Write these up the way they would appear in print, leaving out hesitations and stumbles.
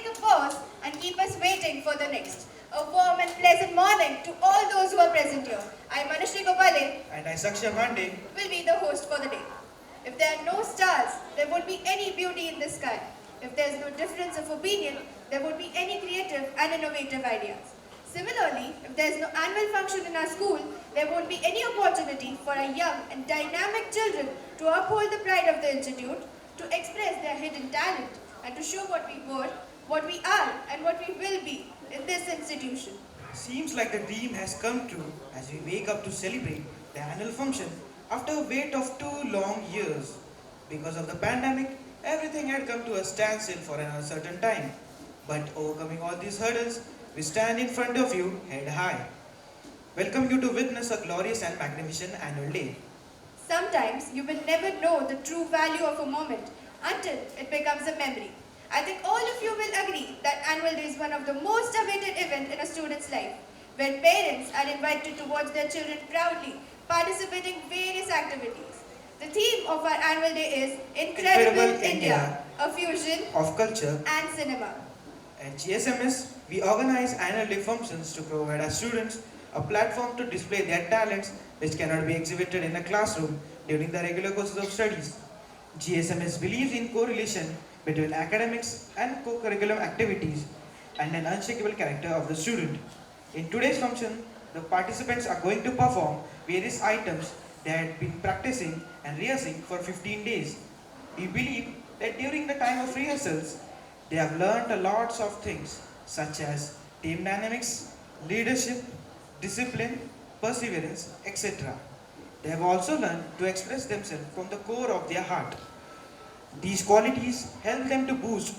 like a boss and keep us waiting for the next. A warm and pleasant morning to all those who are present here. I, Manashri Gopale, And I, Saksha Pandey. will be the host for the day. If there are no stars, there won't be any beauty in the sky. If there is no difference of opinion, there won't be any creative and innovative ideas. Similarly, if there is no annual function in our school, there won't be any opportunity for our young and dynamic children to uphold the pride of the institute, to express their hidden talent, and to show what we were, what we are, and what we will be in this institution. Seems like the dream has come true as we wake up to celebrate the annual function after a wait of 2 long years. Because of the pandemic, everything had come to a standstill for an uncertain time. But overcoming all these hurdles, we stand in front of you head high. Welcome you to witness a glorious and magnificent annual day. Sometimes you will never know the true value of a moment until it becomes a memory. I think all of you will agree that annual day is one of the most awaited events in a student's life, where parents are invited to watch their children proudly participate in various activities. The theme of our annual day is Incredible India, a fusion Of culture, and cinema. at GSMS, we organize annual day functions to provide our students a platform to display their talents which cannot be exhibited in a classroom during the regular courses of studies. GSMS believes in correlation between academics and co-curriculum activities and an unshakable character of the student. In today's function, the participants are going to perform various items they had been practicing and rehearsing for 15 days. We believe that during the time of rehearsals, they have learned a lots of things such as team dynamics, leadership, discipline, perseverance, etc. They have also learned to express themselves from the core of their heart. These qualities help them to boost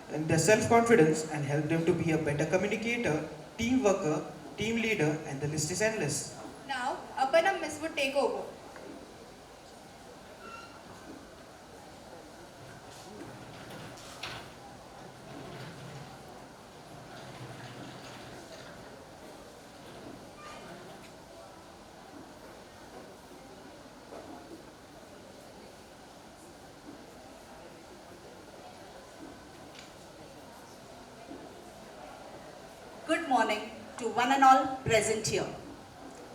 their self-confidence and help them to be a better communicator, team worker, team leader, and the list is endless. Now, Aparna Miss would take over. Good morning to one and all present here.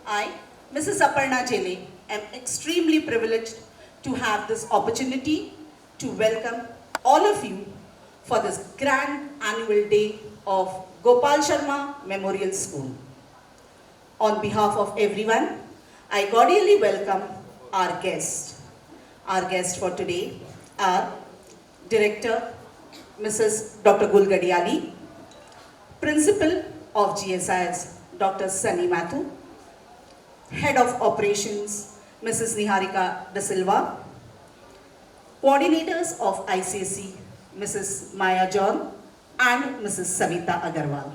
I, Mrs. Aparna Jele, am extremely privileged to have this opportunity to welcome all of you for this grand annual day of Gopal Sharma Memorial School. On behalf of everyone, I cordially welcome our guests. Our guests for today are Director Mrs. Dr. Gulgadiali, Principal of GSIS, Dr. Sunny Mathu, Head of Operations, Mrs. Niharika Da Silva, Coordinators of ICSE, Mrs. Maya John and Mrs. Savita Agarwal.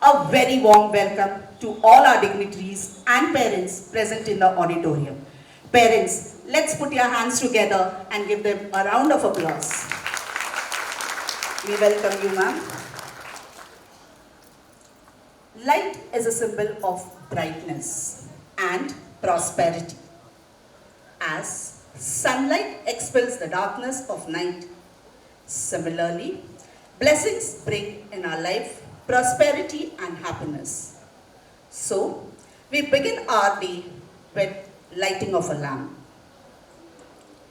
A very warm welcome to all our dignitaries and parents present in the auditorium. Parents, let's put your hands together and give them a round of applause. We welcome you, ma'am. Light is a symbol of brightness and prosperity. As sunlight expels the darkness of night, similarly, blessings bring in our life prosperity and happiness. So, we begin our day with lighting of a lamp.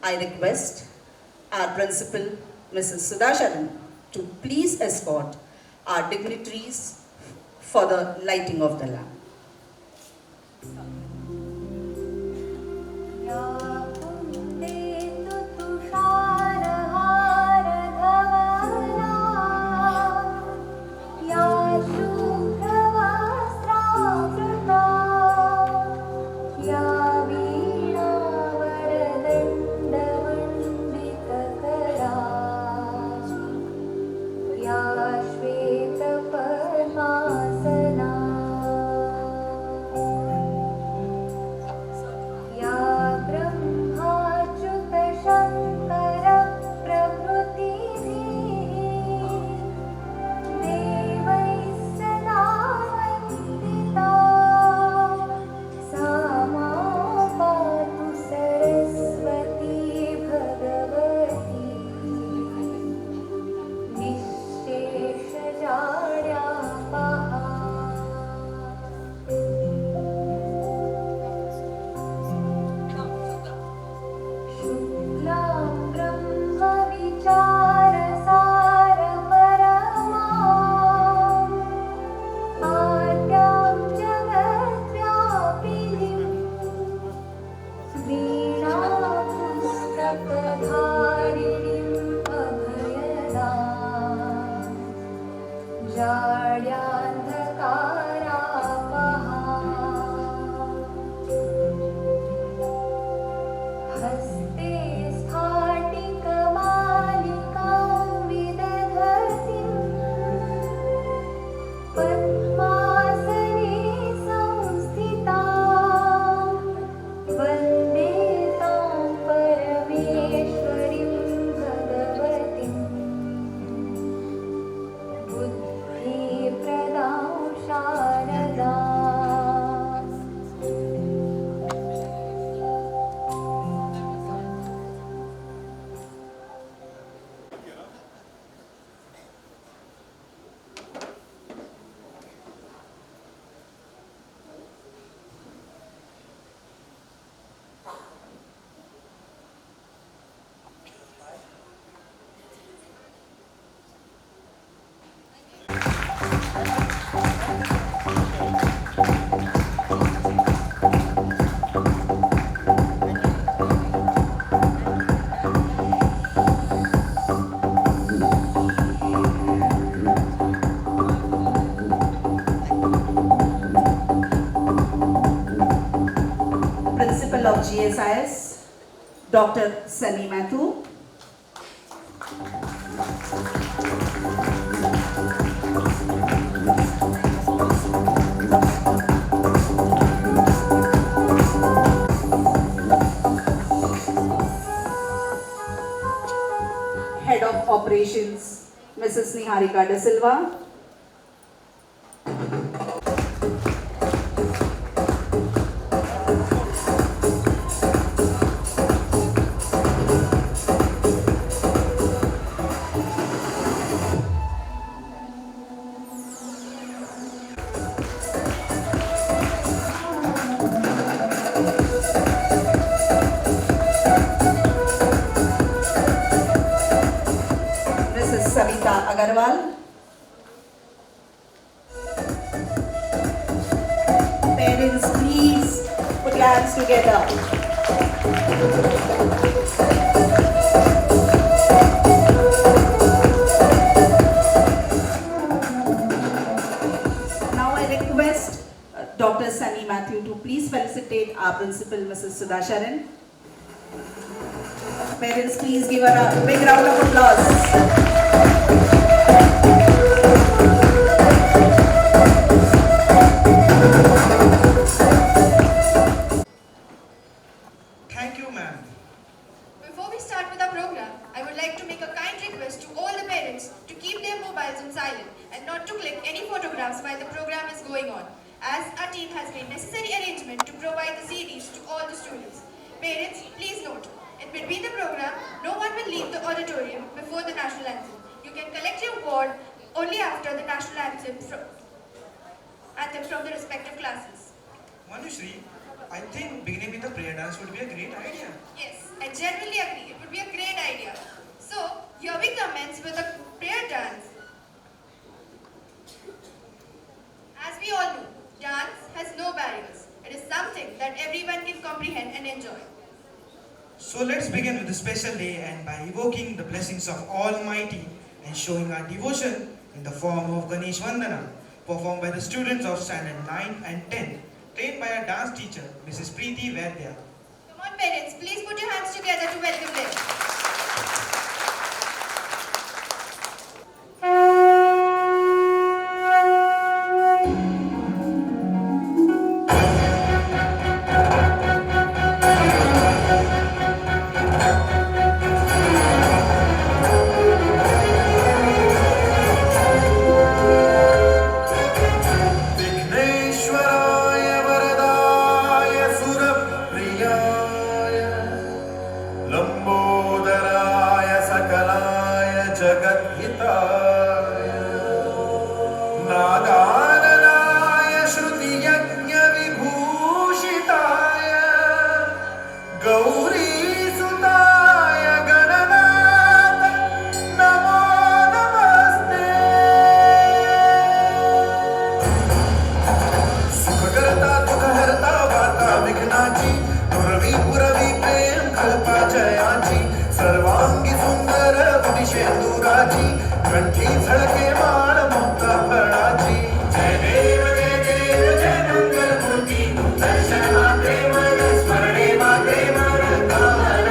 I request our principal, Mrs. Sudasharan, to please escort our dignitaries for the lighting of the lamp. या ब्रह्म हस्ते स्फाटिकमालिकां विदधतीं पद्मासने संस्थितां वन्दे तां परमेश्वरीं भगवतीं बुद्धिप्रदां शारदाम् Principal of GSIS, Dr. Sunny Mathu. Head of Operations, Mrs. Niharika De Silva. Mrs. Savita Agarwal. Parents, please put your hands together. Now I request Dr. Sunny Matthew to please felicitate our principal, Mrs. Sudha Sharan. Parents, please give her a big round of applause. Thank you, ma'am. Before we start with our program, I would like to make a kind request to all the parents to keep their mobiles on silent and not to click any photographs while the program is going on, as our team has made necessary arrangement to provide the CDs to all the students. Parents, please note, in between the program, no one will leave the auditorium before the national anthem. You can collect your award only after the national anthem from the respective classes. Manushri, I think beginning with the prayer dance would be a great idea. Yes, I genuinely agree. It would be a great idea. So, here we commence with a prayer dance. As we all know, dance has no barriers. It is something that everyone can comprehend and enjoy. So let's begin with the special day and by evoking the blessings of Almighty and showing our devotion in the form of Ganesh Vandana, performed by the students of standard 9 and 10, trained by our dance teacher, Mrs. Preeti Vaidya. Come on parents, please put your hands together to welcome them. विघ्नेश्वराय वरदाय सुरप्रियाय लंबोदराय सकलाय जगद्हिताय नागाननाय श्रुतियज्ञविभूषिताय गौरीसुताय गणनाथ नमो नमस्ते सुखकर्ता दुःखहर्ता वार्ता विघ्नाची पुरवी पुरवी प्रेम कल्पा जयाची सर्वांगी सुंदर उदिशेंदुराची कंठी झळके माळ मुक्ता फळाची जय देव जय मंगलमूर्ती दर्शन मात्रे मन स्मरणे मात्रे मन कामना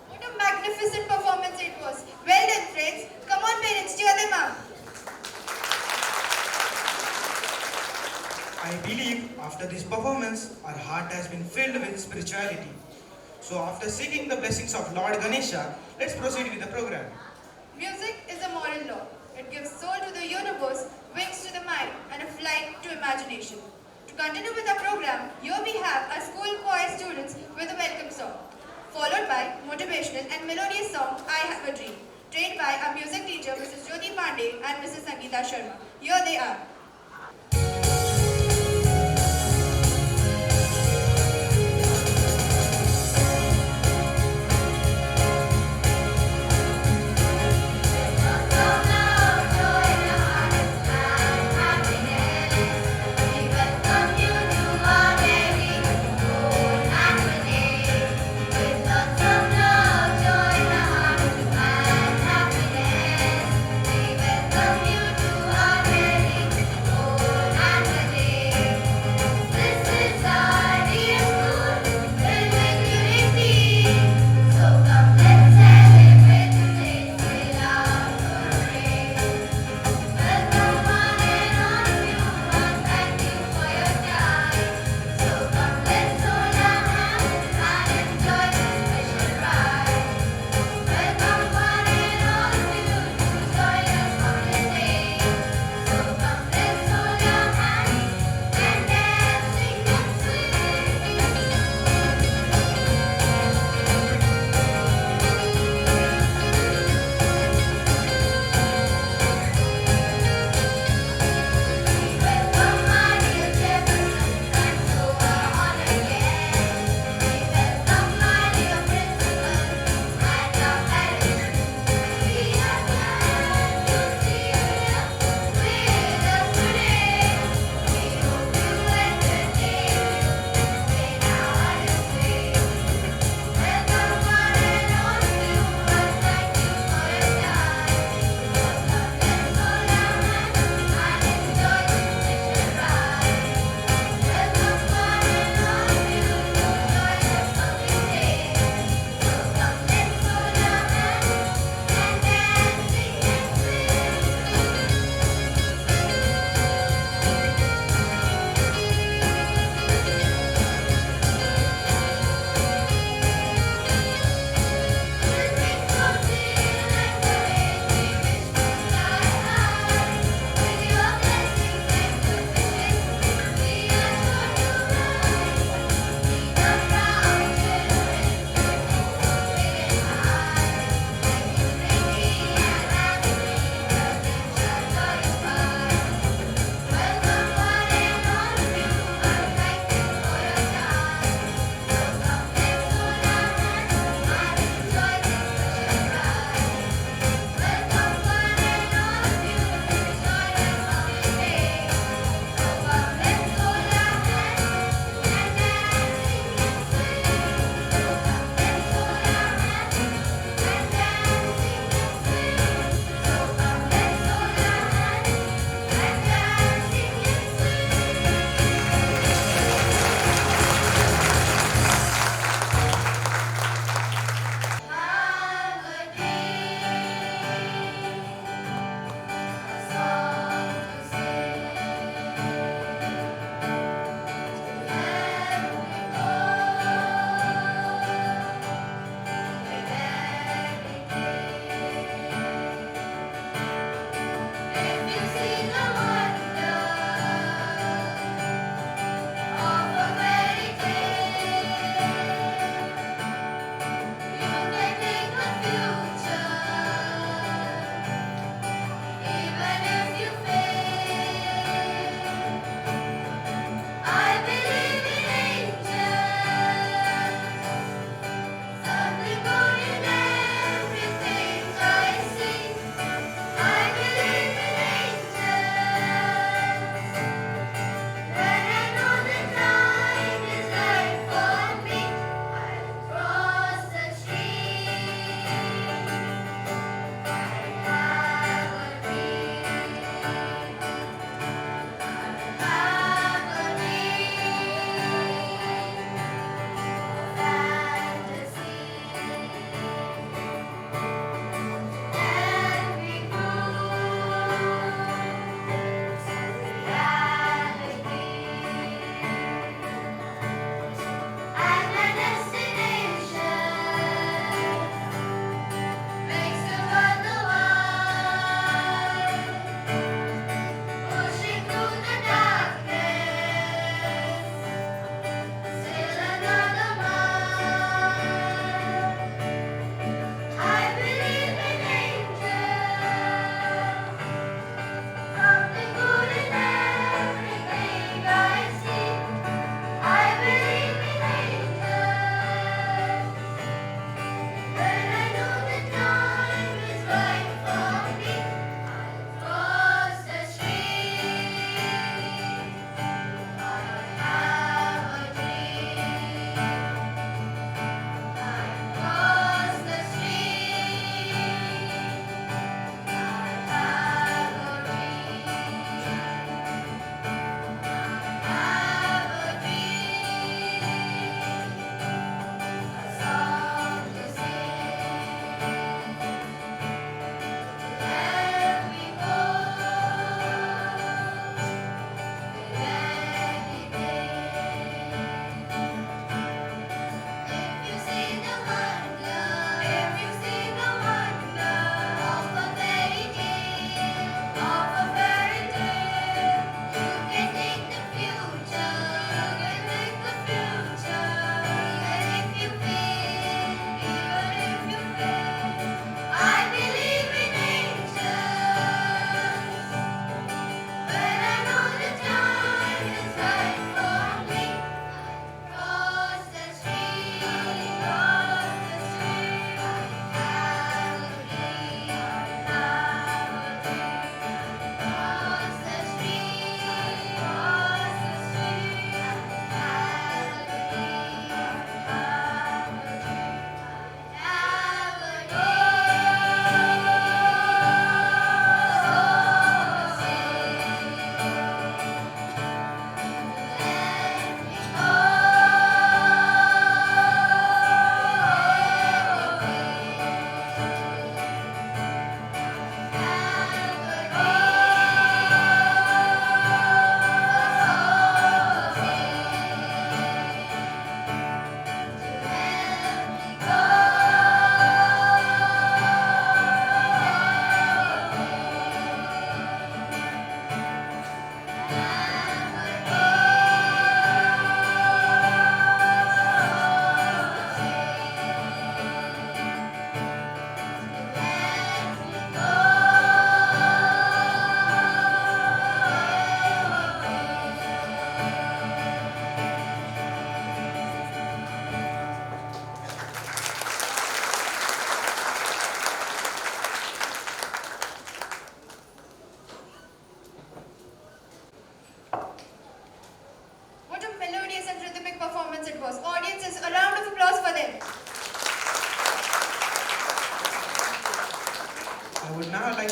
What a magnificent performance it was. Well done, friends. Come on, parents, cheer them up. I believe after this performance, our heart has been filled with spirituality. So after seeking the blessings of Lord Ganesha, let's proceed with the program. Music is a moral law. It gives soul to the universe, wings to the mind, and a flight to imagination. To continue with our program, here we have our school choir students with a welcome song, followed by motivational and melodious song, I Have a Dream, trained by our music teacher, Mrs. Jyoti Pandey and Mrs. Sangeeta Sharma. Here they are.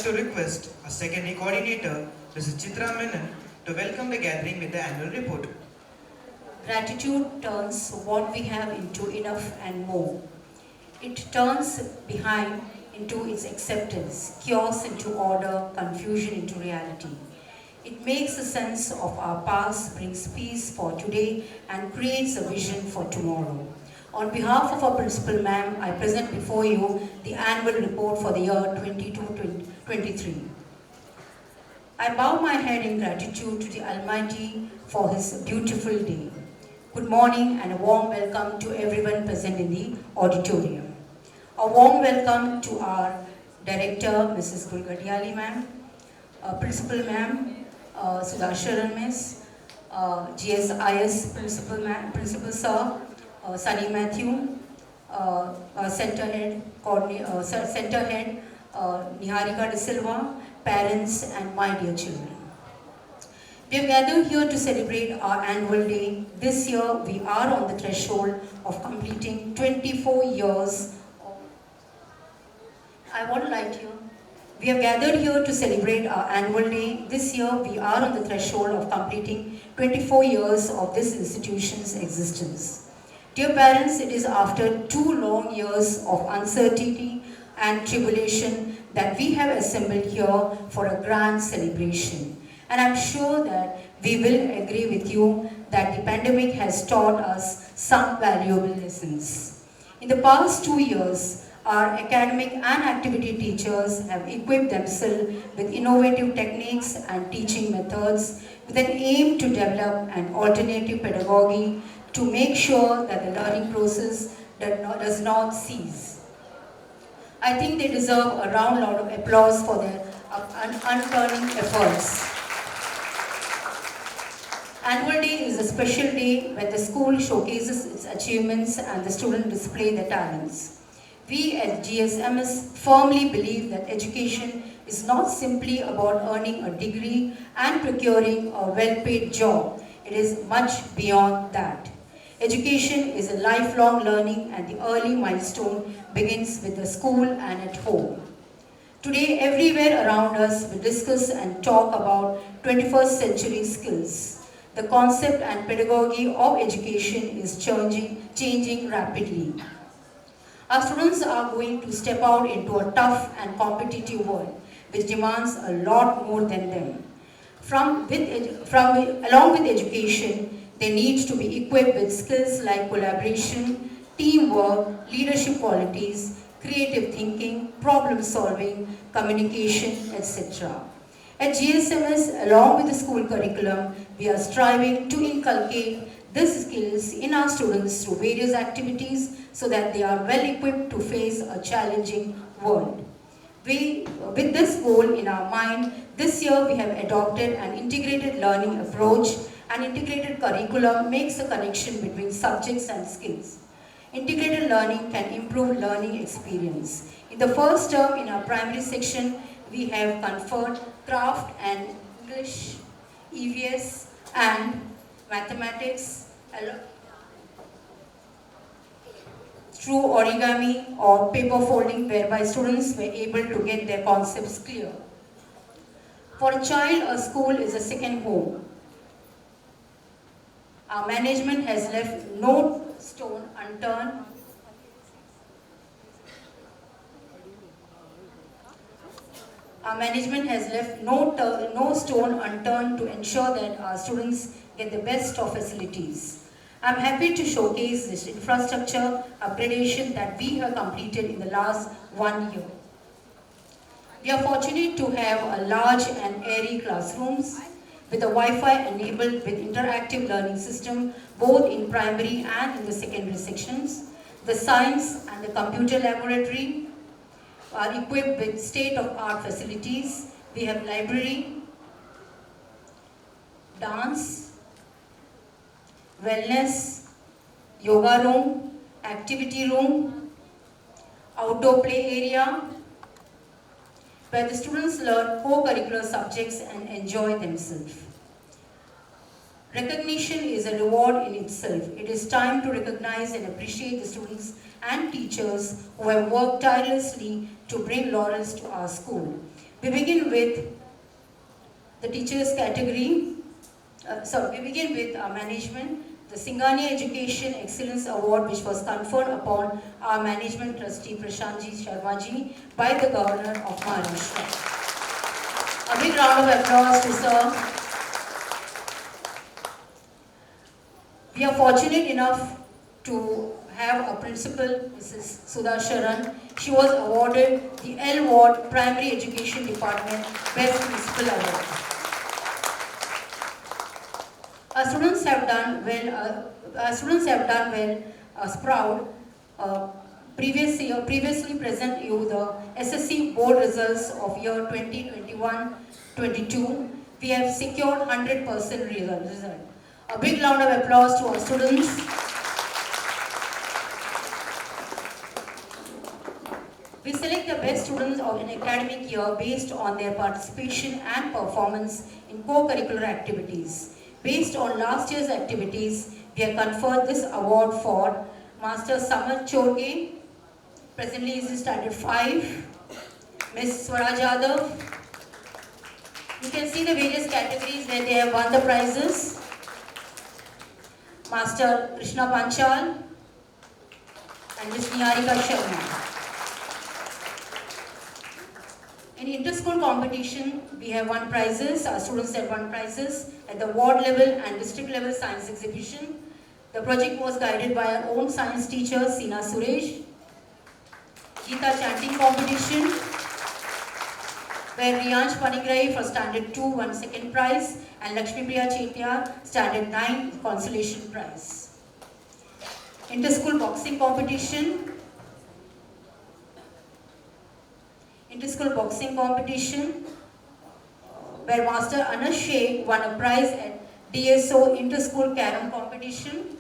to request our secondary coordinator, Mrs. Chitra Menon, to welcome the gathering with the annual report. Gratitude turns what we have into enough and more. It turns behind into its acceptance, chaos into order, confusion into reality. It makes a sense of our past, brings peace for today, and creates a vision for tomorrow. On behalf of our Principal Ma'am, I present before you the annual report for the year 22-23. I bow my head in gratitude to the Almighty for His beautiful day. Good morning and a warm welcome to everyone present in the auditorium. A warm welcome to our Director, Mrs. Gulgadiali Ma'am, Principal Ma'am, Sudasharan Miss, GSIS Principal Sir, Sunny Matthew, Center Head, Niharika De Silva, parents and my dear children. We have gathered here to celebrate our annual day. This year we are on the threshold of completing 24 years of... I want to light here. We have gathered here to celebrate our annual day. This year we are on the threshold of completing 24 years of this institution's existence. Dear parents, it is after 2 long years of uncertainty and tribulation that we have assembled here for a grand celebration. And I'm sure that we will agree with you that the pandemic has taught us some valuable lessons. In the past 2 years, our academic and activity teachers have equipped themselves with innovative techniques and teaching methods with an aim to develop an alternative pedagogy to make sure that the learning process does not cease. I think they deserve a round of applause for their unturning efforts. Annual Day is a special day when the school showcases its achievements and the students display their talents. We at Gsms firmly believe that education is not simply about earning a degree and procuring a well-paid job. It is much beyond that. Education is a lifelong learning and the early milestone begins with the school and at home. Today, everywhere around us, we discuss and talk about 21st century skills. The concept and pedagogy of education is changing rapidly. Our students are going to step out into a tough and competitive world, which demands a lot more than them. Along with education, they need to be equipped with skills like collaboration, teamwork, leadership qualities, creative thinking, problem solving, communication, etc. At GSMS, along with the school curriculum, we are striving to inculcate these skills in our students through various activities so that they are well equipped to face a challenging world. With this goal in our mind, this year we have adopted an integrated learning approach. An integrated curriculum makes a connection between subjects and skills. Integrated learning can improve learning experience. In the first term in our primary section, we have conferred craft and English, EVS and mathematics through origami or paper folding, whereby students were able to get their concepts clear. For a child, a school is a second home. Our management has left no stone unturned to ensure that our students get the best of facilities. I'm happy to showcase this infrastructure upgradation that we have completed in the last 1 year. We are fortunate to have a large and airy classrooms with a Wi-Fi enabled with interactive learning system both in primary and in the secondary sections. The science and the computer laboratory are equipped with state-of-art facilities. We have library, dance, wellness, yoga room, activity room, outdoor play area, where the students learn co-curricular subjects and enjoy themselves. Recognition is a reward in itself. It is time to recognize and appreciate the students and teachers who have worked tirelessly to bring laurels to our school. We begin with the teachers category. We begin with our management, the Singhania Education Excellence Award, which was conferred upon our management trustee Prashantji Sharmaji by the Governor of Maharashtra. A big round of applause to sir. We are fortunate enough to have a principal, Mrs. Sudha Sharan. She was awarded the L Ward Primary Education Department Best Principal Award. Our students have done well. Proud. Previously present you the SSC board results of year 2021-22. We have secured 100% result. A big round of applause to our students. We select the best students of an academic year based on their participation and performance in co-curricular activities. Based on last year's activities, we have conferred this award for Master Samar Chorge, presently is in Standard 5, Ms. Swaraj Yadav. You can see the various categories where they have won the prizes. Master Krishna Panchal and Ms. Niharika Sharma. In inter-school competition, we have won prizes. Our students have won prizes at the ward level and district level science exhibition. The project was guided by our own science teacher, Seena Suresh. Gita chanting competition, where Riyansh Panigrai for Standard 2 won second prize and Lakshmi Priya Chetia Standard 9 consolation prize. Inter-school boxing competition. Where Master Anas Sheikh won a prize at DSO Inter-School Carom competition.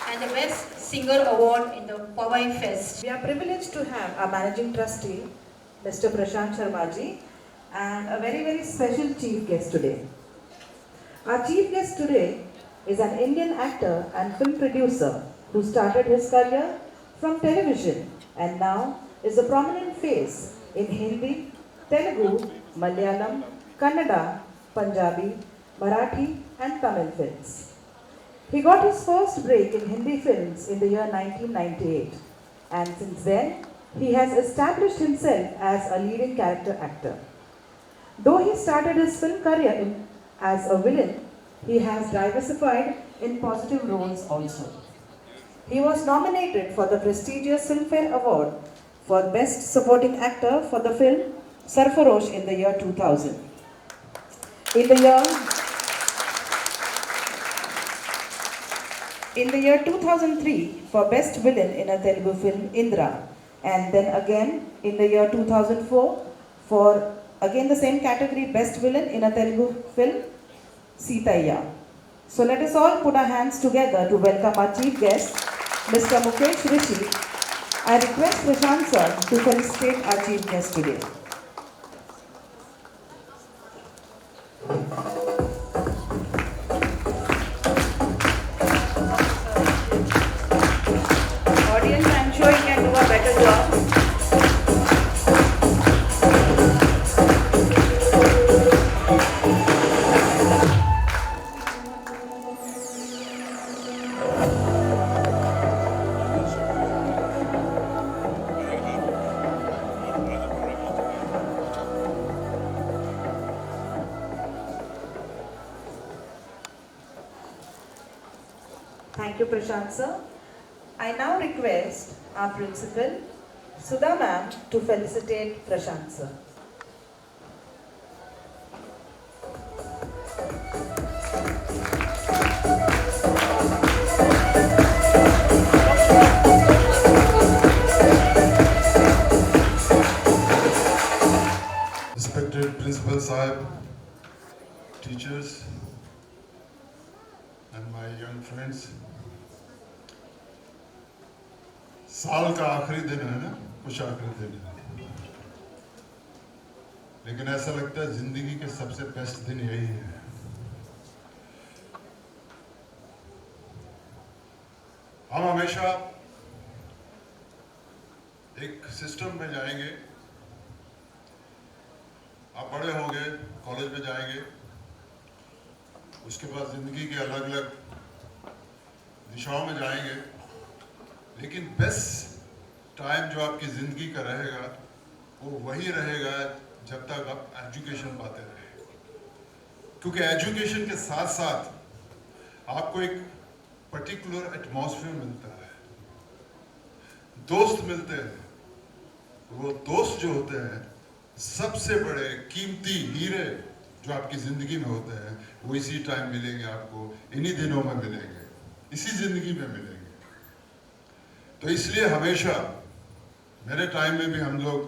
And the Best Singer Award in the Powai Fest. We are privileged to have our Managing Trustee, Mr. Prashant Sharmaji, and a very, very special chief guest today. Our chief guest today is an Indian actor and film producer who started his career from television and now is a prominent face in Hindi, Telugu, Malayalam, Kannada, Punjabi, Marathi and Tamil films. He got his first break in Hindi films in the year 1998, and since then he has established himself as a leading character actor. Though he started his film career as a villain, he has diversified in positive roles also. He was nominated for the prestigious Filmfare Award for Best Supporting Actor for the film Sarfarosh in the year 2000. In the year 2003 for Best Villain in a Telugu film Indra, and then again in the year 2004 for again the same category Best Villain in a Telugu film Sitaya. So let us all put our hands together to welcome our chief guest, Mr. Mukesh Rishi. I request Prashant sir to felicitate our chief guest today. Audience, I'm sure you can do a better job. Thank you, Prashant sir. I now request our principal, Sudha ma'am, to felicitate Prashant sir. Respected Principal Sahib, teachers, and my young friends. साल का आखिरी दिन है ना, कुछ आखिरी दिन है, लेकिन ऐसा लगता है जिंदगी के सबसे बेस्ट दिन यही है। हम हमेशा एक सिस्टम में जाएंगे, आप बड़े होंगे, कॉलेज में जाएंगे, उसके बाद ज़िंदगी के अलग अलग दिशाओं में जाएंगे, लेकिन बेस्ट टाइम जो आपकी ज़िंदगी का रहेगा वो वही रहेगा जब तक आप एजुकेशन पाते रहे, क्योंकि एजुकेशन के साथ साथ आपको एक पर्टिकुलर एटमॉस्फेयर मिलता है, दोस्त मिलते हैं। वो दोस्त जो होते हैं सबसे बड़े कीमती हीरे जो आपकी ज़िंदगी में होते हैं वो इसी टाइम मिलेंगे आपको, इन्हीं दिनों में मिलेंगे, इसी ज़िंदगी में मिलेंगे। तो इसलिए हमेशा मेरे टाइम में भी हम लोग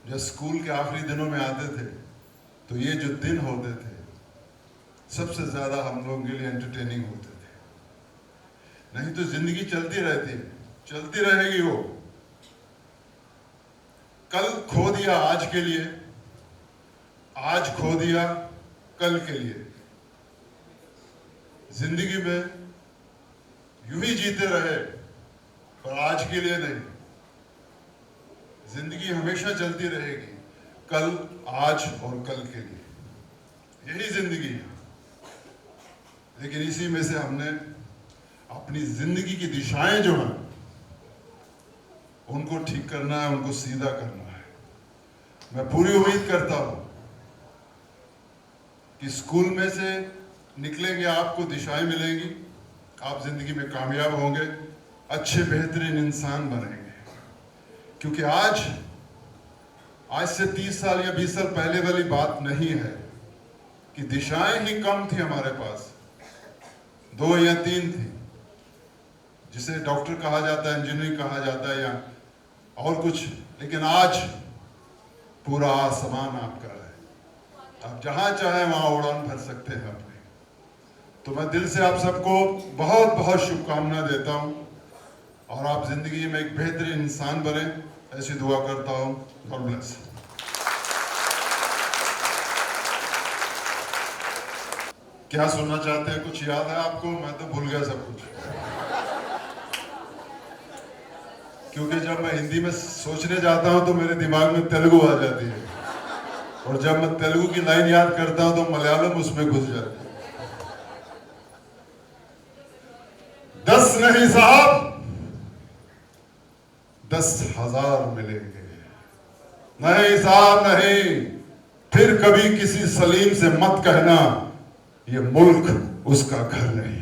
जब स्कूल के आखिरी दिनों में आते थे तो ये जो दिन होते थे सबसे ज़्यादा हम लोगों के लिए एंटरटेनिंग होते थे। नहीं तो ज़िंदगी चलती रहती है, चलती रहेगी वो। कल खो दिया आज के लिए, आज खो दिया कल के लिए। जिंदगी में यूं ही जीते रहे पर आज के लिए नहीं। जिंदगी हमेशा चलती रहेगी, कल, आज और कल के लिए, यही जिंदगी है। लेकिन इसी में से हमने अपनी जिंदगी की दिशाएं जो हैं उनको ठीक करना है, उनको सीधा करना है। मैं पूरी उम्मीद करता हूं कि स्कूल में से निकलेंगे आपको दिशाएं मिलेंगी, आप जिंदगी में कामयाब होंगे, अच्छे बेहतरीन इंसान बनेंगे। क्योंकि आज से 30 साल या 20 साल पहले वाली बात नहीं है कि दिशाएं ही कम थी हमारे पास, 2 या 3 थी, जिसे डॉक्टर कहा जाता है, इंजीनियरिंग कहा जाता है या और कुछ। लेकिन आज पूरा आसमान आपका है, आप जहां चाहे वहां उड़ान भर सकते हैं अपने। तो मैं दिल से आप सबको बहुत बहुत शुभकामनाएं देता हूं और आप जिंदगी में एक बेहतरीन इंसान बने, ऐसी दुआ करता हूं। God bless. क्या सुनना चाहते हैं? कुछ याद है आपको? मैं तो भूल गया सब कुछ, क्योंकि जब मैं हिंदी में सोचने जाता हूं तो मेरे दिमाग में तेलुगु आ जाती है, और जब मैं तेलुगु की लाइन याद करता हूं तो मलयालम उसमें घुस जाती है। 10 नहीं साहब, 10,000 मिलेंगे। नहीं साहब नहीं, फिर कभी किसी सलीम से मत कहना ये मुल्क उसका घर नहीं।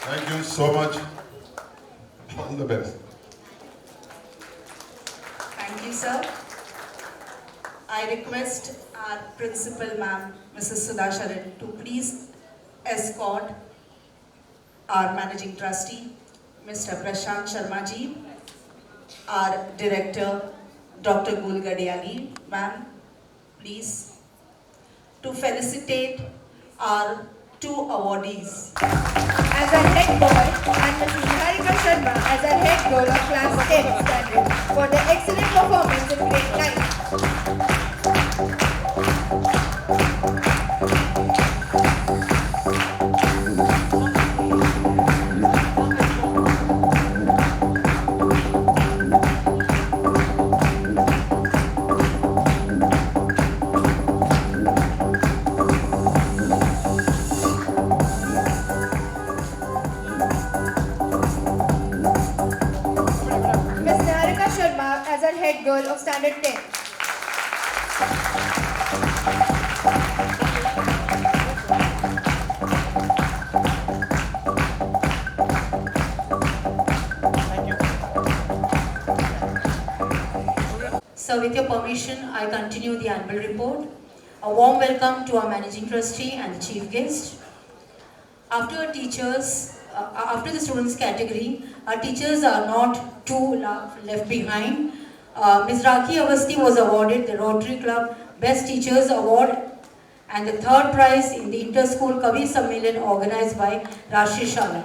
Thank you so much. All the best. Thank you, sir. I request our principal, ma'am, Mrs. Sudha Sharan, to please escort our managing trustee, Mr. Prashant Sharma ji, our director, Dr. Gul Gadiali, ma'am, please, to felicitate our 2 awardees. As a head boy and Mrs. Niharika Sharma as a head girl of class 10 standard for the excellent performance in grade 9. Miss Niharika Sharma as a head girl of standard 10. So with your permission, I continue the annual report. A warm welcome to our managing trustee and the chief guest. After the students category, our teachers are not too left behind. Ms. Rakhi Avasti was awarded the Rotary Club Best Teachers Award and the 3rd prize in the Inter-School Kavi Sammelan organized by Rashtriya Shala.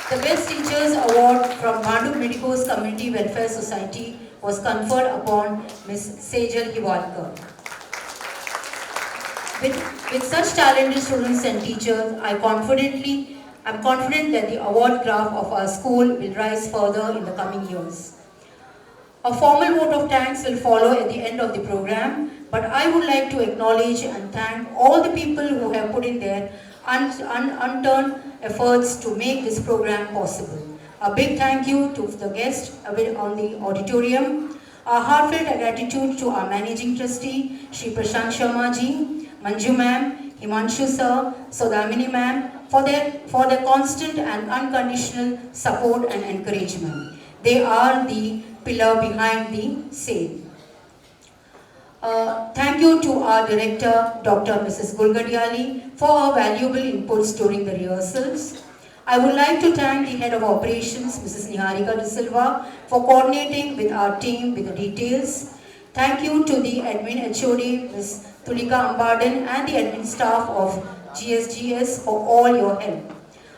The Best Teachers Award from Manduk Medicos Community Welfare Society was conferred upon Ms. Sejal Hiwalkar. With such talented students and teachers, I'm confident that the award graph of our school will rise further in the coming years. A formal vote of thanks will follow at the end of the program, but I would like to acknowledge and thank all the people who have put in their unturned efforts to make this program possible. A big thank you to the guests on the auditorium. A heartfelt gratitude to our managing trustee, Shri Prashant Sharma ji, Manju ma'am, Himanshu sir, Sodamini ma'am, for their constant and unconditional support and encouragement. They are the pillar behind the sale. Thank you to our director, Dr. Mrs. Gulgadiali, for her valuable inputs during the rehearsals. I would like to thank the head of operations, Mrs. Niharika De Silva, for coordinating with our team with the details. Thank you to the admin HOD, Ms. Tulika Ambardan, and the admin staff of GSGS for all your help.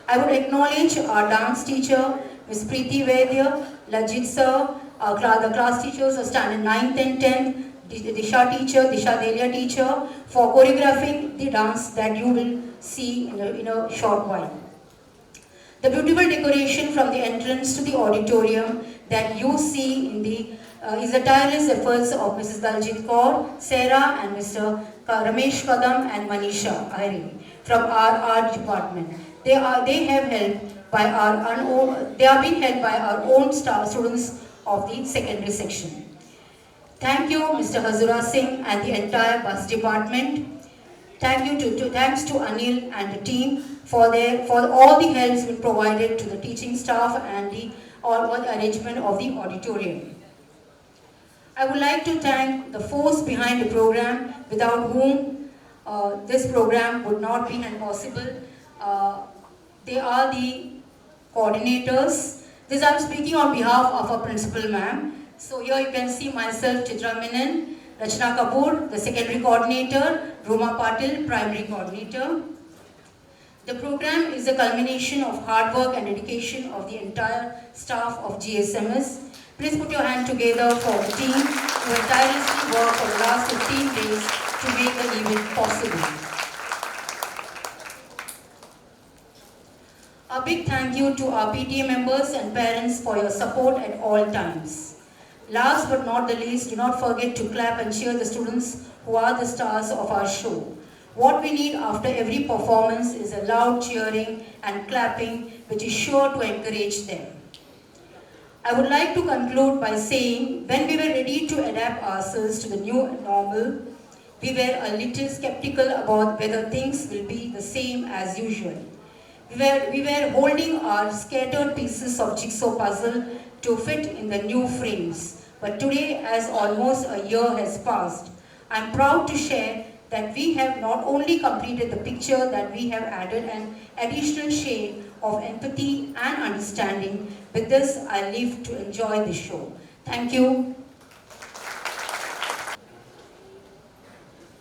I would acknowledge our dance teacher, Ms. Preeti Vaidya, Lajit sir, the class teachers of standard 9th and 10th, Disha Delia teacher, for choreographing the dance that you will see in a short while. The beautiful decoration from the entrance to the auditorium that you see in the is the tireless efforts of Mrs. Daljit Kaur, Sarah, and Mr. Ramesh Kadam and Manisha Ahiri from our art department. They are being helped by our own students of the secondary section. Thank you, Mr. Hazura Singh and the entire bus department. Thanks to Anil and the team for all the helps been provided to the teaching staff and the arrangement of the auditorium. I would like to thank the force behind the program, without whom this program would not be possible. They are the coordinators. This I'm speaking on behalf of our principal ma'am. So here you can see myself, Chitra Menon, Rachna Kapoor, the secondary coordinator, Roma Patil, primary coordinator. The program is a culmination of hard work and dedication of the entire staff of GSMS. Please put your hand together for the team who have tirelessly worked for the last 15 days to make the event possible. A big thank you to our PTA members and parents for your support at all times. Last but not the least, do not forget to clap and cheer the students who are the stars of our show. What we need after every performance is a loud cheering and clapping, which is sure to encourage them. I would like to conclude by saying, when we were ready to adapt ourselves to the new normal, we were a little skeptical about whether things will be the same as usual. We were holding our scattered pieces of jigsaw puzzle to fit in the new frames. But today, as almost a year has passed, I am proud to share that we have not only completed the picture, that we have added an additional shade of empathy and understanding. With this, I leave to enjoy the show. Thank you.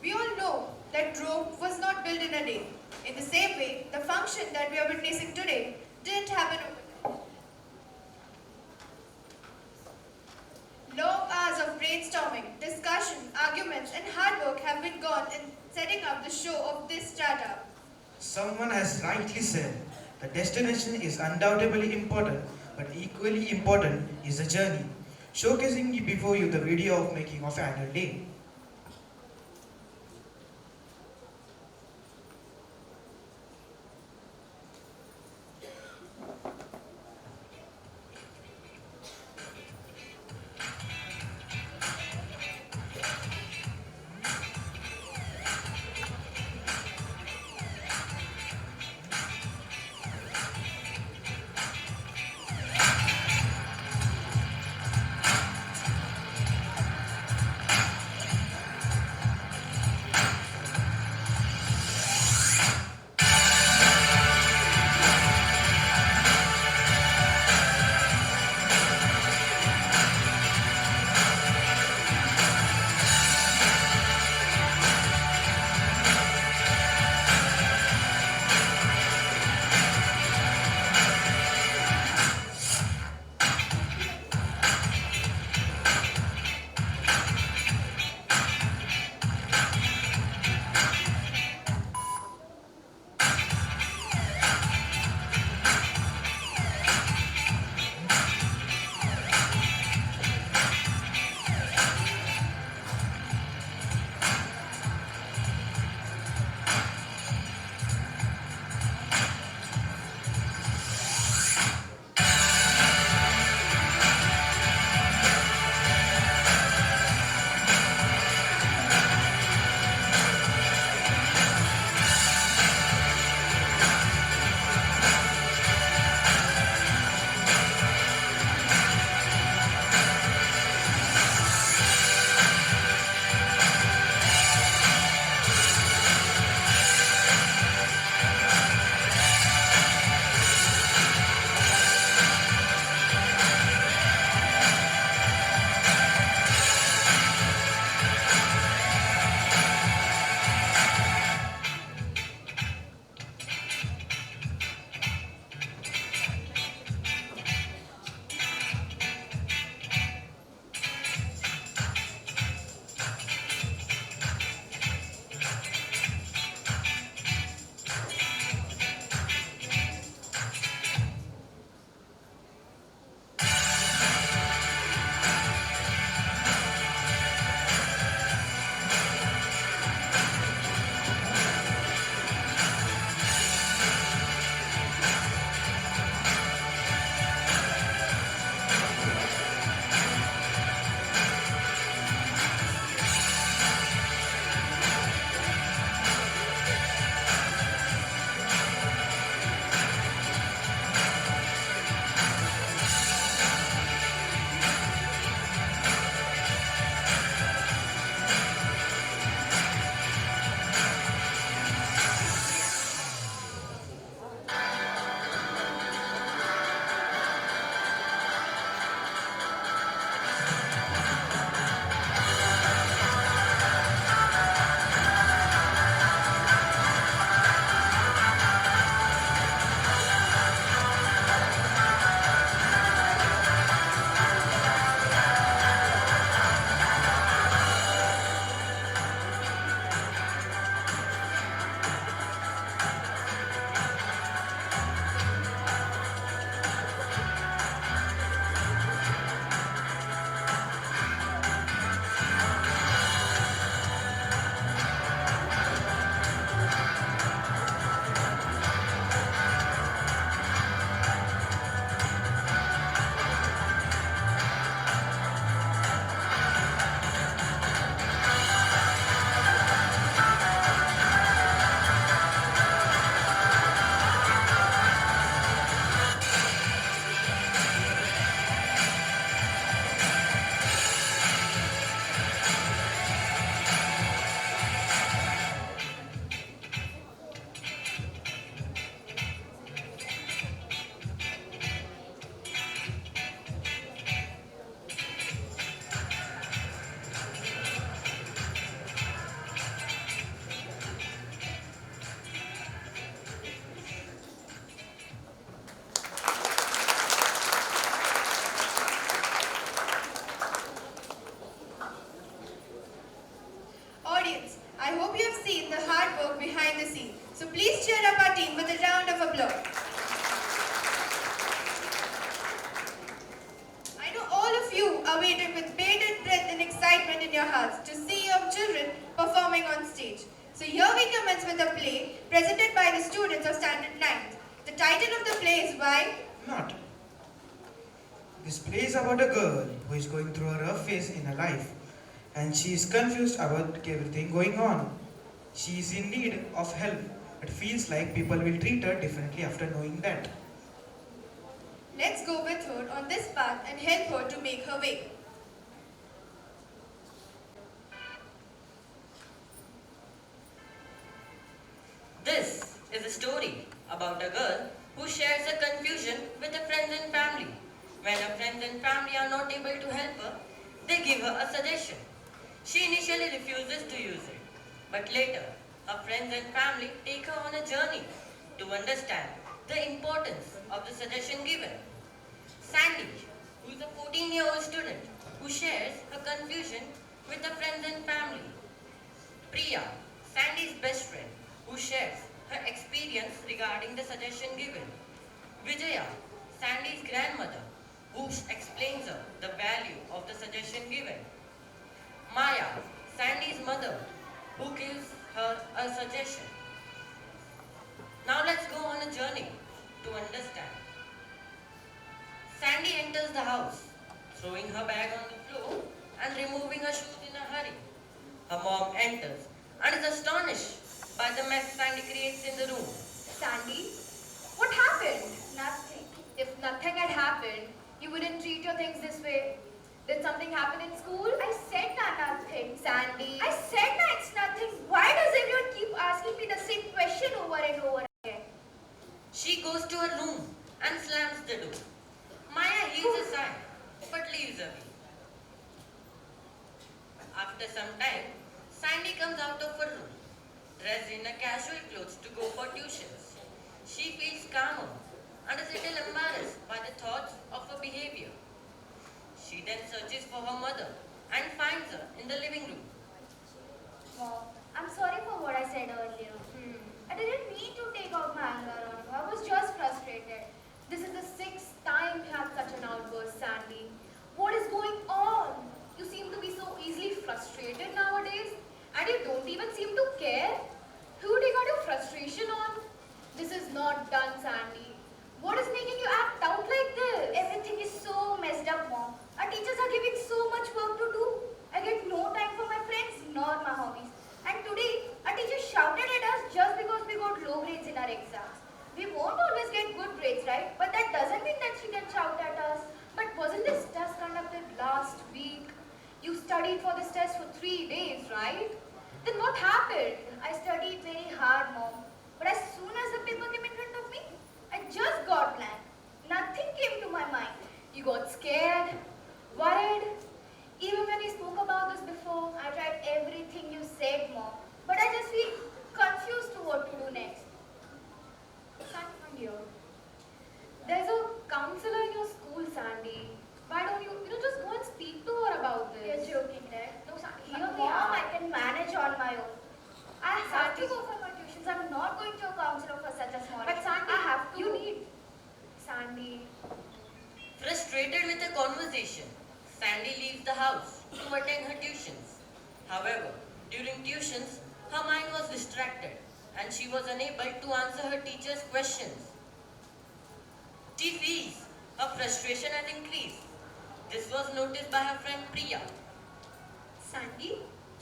We all know that Rome was not built in a day. In the same way, the function that we are witnessing today didn't happen overnight. Long hours of brainstorming, discussion, arguments, and hard work have been gone in setting up the show of this startup. Someone has rightly said, the destination is undoubtedly important, but equally important is the journey. Showcasing before you the video of making of annual day. I hope you have seen the hard work behind the scenes. So please cheer up our team with a round of applause. I know all of you are waiting with bated breath and excitement in your hearts to see your children performing on stage. So here we commence with a play presented by the students of Standard 9th. The title of the play is Why Not. This play is about a girl who is going through a rough phase in her life and she is confused about everything going on. She is in need of help but feels like people will treat her differently after knowing that. Let's go with her on this path and help her to make her way. This is a story about a girl who shares her confusion with her friends and family. When her friends and family are not able to help her, they give her a suggestion. She initially refuses to use it, but later her friends and family take her on a journey to understand the importance of the suggestion given. Sandy, who is a 14-year-old student who shares her confusion with her friends and family. Priya, Sandy's best friend, who shares her experience regarding the suggestion given. Vijaya, Sandy's grandmother, who explains her the value of the suggestion given. Maya, Sandy's mother, who gives her a suggestion. Now let's go on a journey to understand. Sandy enters the house, throwing her bag on the floor and removing her shoes in a hurry. Her mom enters and is astonished by the mess Sandy creates in the room. Sandy, what happened? Nothing. If nothing had happened, you wouldn't treat your things this way. Did something happen in school? I said nothing, Sandy. I said it's nothing. Why does everyone keep asking me the same question over and over again? She goes to her room and slams the door. Maya heaves a sigh, but leaves her be. After some time, Sandy comes out of her room, dressed in a casual clothes to go for tuitions. She feels calmer and is a little embarrassed by the thoughts of her behavior. She then searches for her mother and finds her in the living room. Mom, I'm sorry for what I said earlier. I didn't mean to take out my anger on you. I was just frustrated. This is the 6th time you had such an outburst, Sandy. What is going on? You seem to be so easily frustrated nowadays, and you don't even seem to care. Who do you got your frustration on? This is not done, Sandy. What is making you act out like this? Everything is so messed up, Mom. Our teachers are giving so much work to do. I get no time for my friends nor my hobbies. And today, our teacher shouted at us just because we got low grades in our exams. We won't always get good grades, right? But that doesn't mean that she can shout at us. But wasn't this test conducted last week? You studied for this test for 3 days, right? Then what happened? I studied very hard, Mom. But as soon as the paper came in front of me, I just got blank. Nothing came to my mind. You got scared, worried. Even when we spoke about this before, I tried everything you said, Mom. But I just feel confused to what to do next. Sandy, my dear. There's a counselor in your school, Sandy. Why don't you just go and speak to her about this? You're joking, right? No, Sandy. Hear me out. I can manage on my own. I have to go for my tuitions. I'm not going to a counselor for such a small. But Sandy, I have to. You need. Sandy. Frustrated with the conversation, Sandy leaves the house to attend her tuitions. However, during tuitions, her mind was distracted and she was unable to answer her teacher's questions. She feels her frustration has increased. This was noticed by her friend Priya. Sandy?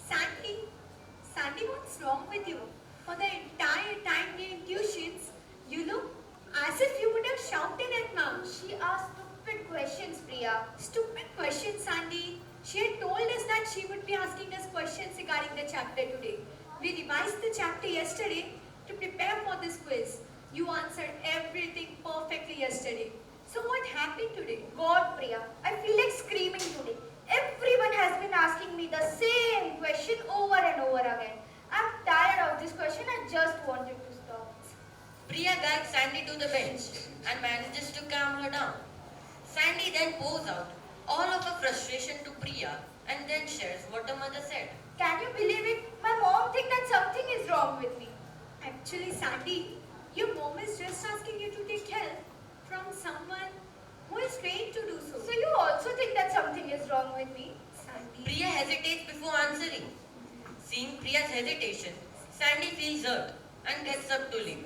Sandy, what's wrong with you? For the entire time during tuitions, you look as if you would have shouted at Mom. She asked stupid questions, Priya. Stupid questions, Sandy. She had told us that she would be asking us questions regarding the chapter today. We revised the chapter yesterday to prepare for this quiz. You answered everything perfectly yesterday. So what happened today? God, Priya, I feel like screaming today. Everyone has been asking me the same question over and over again. I'm tired of this question. I just wanted to stop. Priya guides Sandy to the bench and manages to calm her down. Sandy then pours out all of her frustration to Priya and then shares what her mother said. Can you believe it? My mom thinks wrong with me? Actually, Sandy, your mom is just asking you to take help from someone who is trained to do so. So you also think that something is wrong with me? Sandy. Priya hesitates before answering. Seeing Priya's hesitation, Sandy feels hurt and gets up to leave.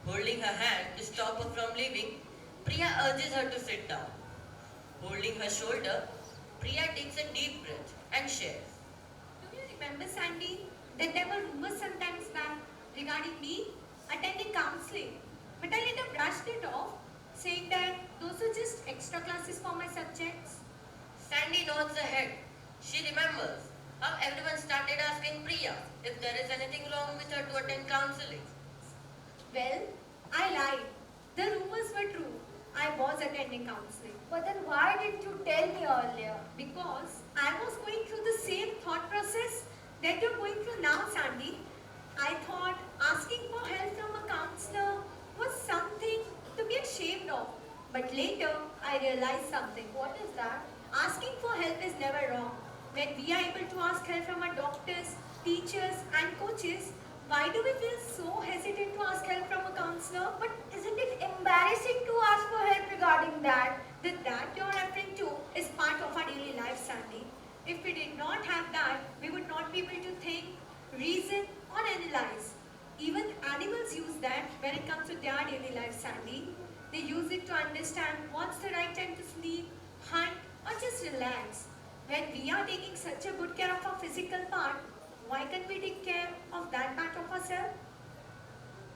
Holding her hand to stop her from leaving, Priya urges her to sit down. Holding her shoulder, Priya takes a deep breath and shares. Do you remember, Sandy, that there were rumors sometimes back regarding me attending counseling? But I later brushed it off, saying that those were just extra classes for my subjects. Sandy nods her head. She remembers how everyone started asking Priya if there is anything wrong with her to attend counseling. Well, I lied. The rumors were true. I was attending counseling. But then why didn't you tell me earlier? Because I was going through the same thought process that you're going through now, Sandy. I thought asking for help from a counselor was something to be ashamed of. But later, I realized something. What is that? Asking for help is never wrong. When we are able to ask help from our doctors, teachers and coaches, why do we feel so hesitant to ask help from a counselor? But isn't it embarrassing to ask for help regarding that? That you're referring to is part of our daily life, Sandy. If we did not have that, we would not be able to think, reason or analyze. Even animals use that when it comes to their daily life, Sandy. They use it to understand what's the right time to sleep, hunt or just relax. When we are taking such a good care of our physical part, why can't we take care of that part of ourselves?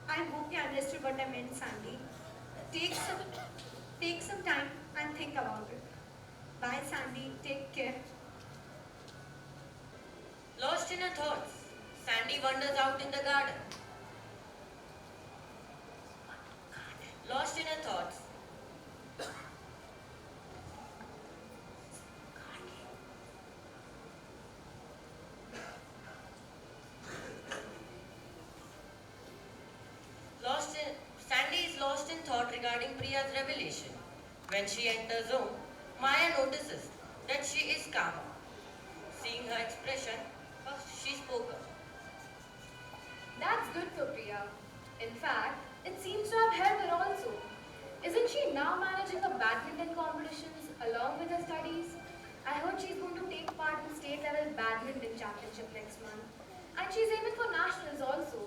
I hope you understood what I meant, Sandy. Take some time and think about it. Bye, Sandy. Take care. Lost in her thoughts, Sandy wanders out in the garden. Lost in her thoughts, Sandy is lost in thought regarding Priya's revelation. When she enters home, Maya notices that she is calmer. Seeing her expression, she spoke up. That's good for Priya. In fact, it seems to have helped her also. Isn't she now managing the badminton competitions along with her studies? I heard she's going to take part in state level badminton championship next month. And she's aiming for nationals also.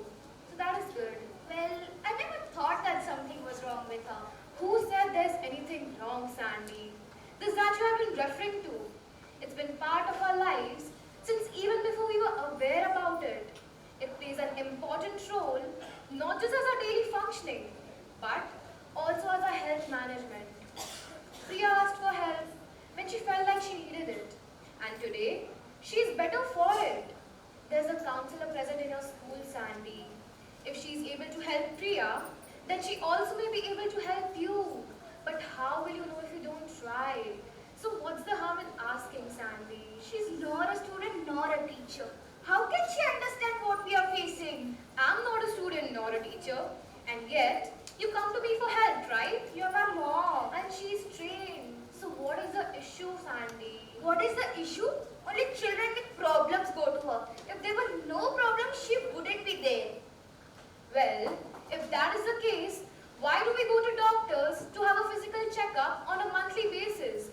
So that is good. Well, I never thought that something was wrong with her. Who said there's anything wrong, Sandy? This that you have been referring to. It's been part of our lives since even before we were aware about it. It plays an important role, not just as our daily functioning, but also as our health management. Priya asked for help when she felt like she needed it. And today, she's better for it. There's a counselor present in her school, Sandy. If she's able to help Priya, then she also may be able to help you. But how will you know if you don't try? So what's the harm in asking, Sandy? She's not a student nor a teacher. How can she understand what we are facing? I'm not a student nor a teacher. And yet, you come to me for help, right? You're my mom. And she's trained. So what is the issue, Sandy? What is the issue? Only children with problems go to her. If there were no problems, she wouldn't be there. Well, if that is the case, why do we go to doctors to have a physical checkup on a monthly basis?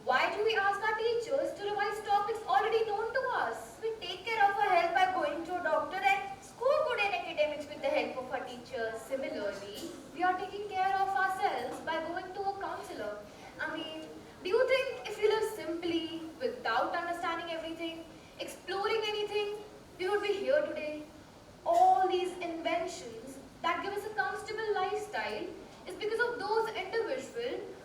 Why do we ask our teachers to revise topics already known to us? We take care of our health by going to a doctor and score good in academics with the help of our teachers. Similarly, we are taking care of ourselves by going to a counselor. I mean, do you think if we live simply, without understanding everything, exploring anything, we would be here today? All these inventions that give us a comfortable lifestyle is because of those individuals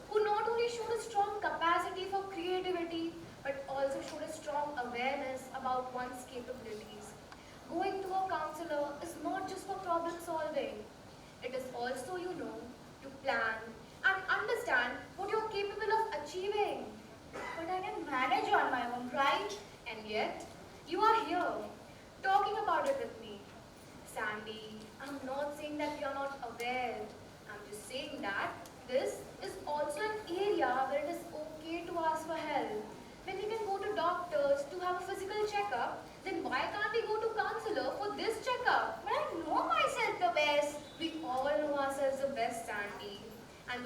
who not only showed a strong capacity for creativity, but also showed a strong awareness about one's capabilities. Going to a counselor is not just for problem solving. It is also, to plan and understand what you're capable of achieving. But I can manage on my own, right? And yet, you are here, talking about it with me. Sandy, I'm not saying that you're not aware. I'm just saying that this is also an area where it is okay to ask for help. When we can go to doctors to have a physical checkup, then why can't we go to counselor for this checkup? But I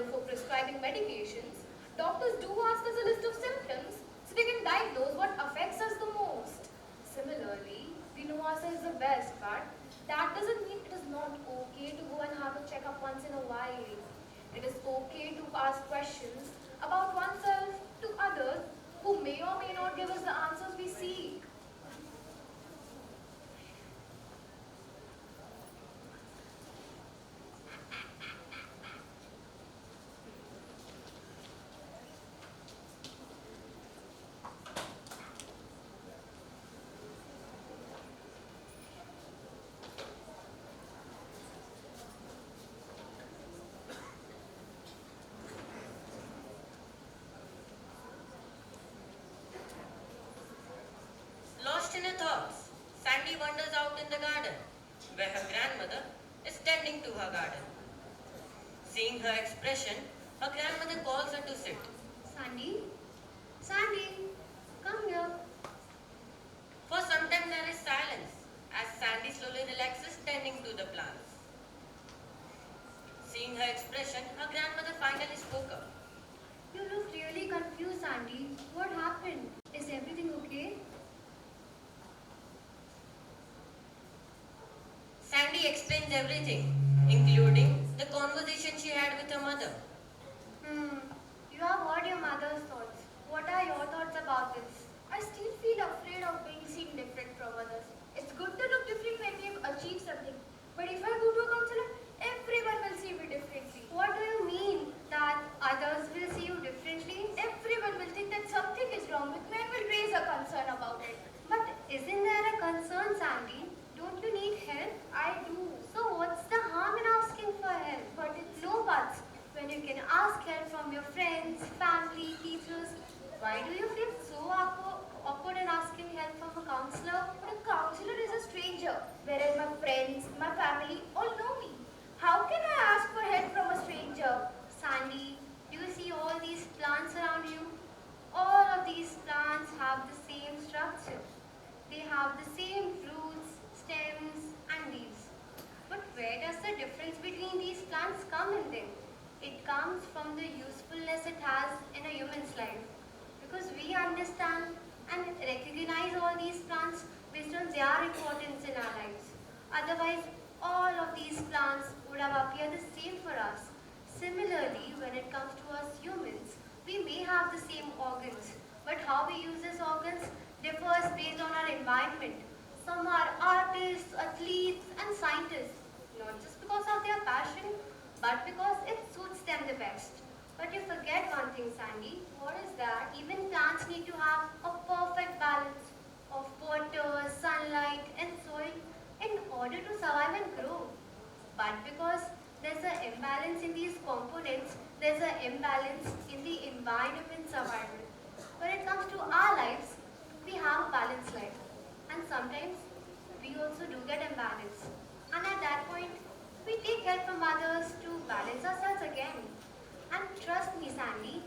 before prescribing medications, doctors do ask us a list of symptoms so they can diagnose what affects us the most. Similarly, we know ourselves the best, but that doesn't mean it is not okay to go and have a checkup once in a while. It is okay to ask questions about oneself to others who may or may not give us the answers we seek. Lost in her thoughts, Sandy wanders out in the garden, where her grandmother is tending to her garden. Seeing her expression, her grandmother calls her to sit. Sandy? Sandy, come here. For some time there is silence, as Sandy slowly relaxes tending to the plants. Seeing her expression, her grandmother finally spoke up. You look really confused, Sandy. What happened? Is everything okay? Sandy explains everything, including the conversation she had with her mother. You have heard your mother's thoughts. What are your thoughts about this? I still feel afraid of being seen different from others. It's good to look different when you've achieved something. But if I go to a counselor, everyone will see me differently. What do you mean? That others will see you differently? Everyone will think that something is wrong with me and will raise a concern about it. But isn't there a concern, Sandy? Don't you need help? I do. So what's the harm in asking for help? But it's no buts. When you can ask help from your friends, family, teachers, why do you feel so awkward in asking help from a counselor? But a counselor is a stranger, whereas my friends, my family all know me. How can I ask for help from a stranger? Sandy, do you see all these plants around you? All of these plants have the same structure. They have the same roots, stems and leaves. But where does the difference between these plants come in them? It comes from the usefulness it has in a human's life. Because we understand and recognize all these plants based on their importance in our lives. Otherwise, all of these plants would have appeared the same for us. Similarly, when it comes to us humans, we may have the same organs, but how we use these organs differs based on our environment. Some are artists, athletes, and scientists, not just because of their passion, but because it suits them the best. But you forget one thing, Sandy. What is that? Even plants need to have a perfect balance of water, sunlight, and soil in order to survive and grow. But because there's an imbalance in these components, there's an imbalance in the environment survival. When it comes to our lives, we have a balanced life. And sometimes we also do get imbalance. And at that point, we take help from others to balance ourselves again. And trust me, Sandy,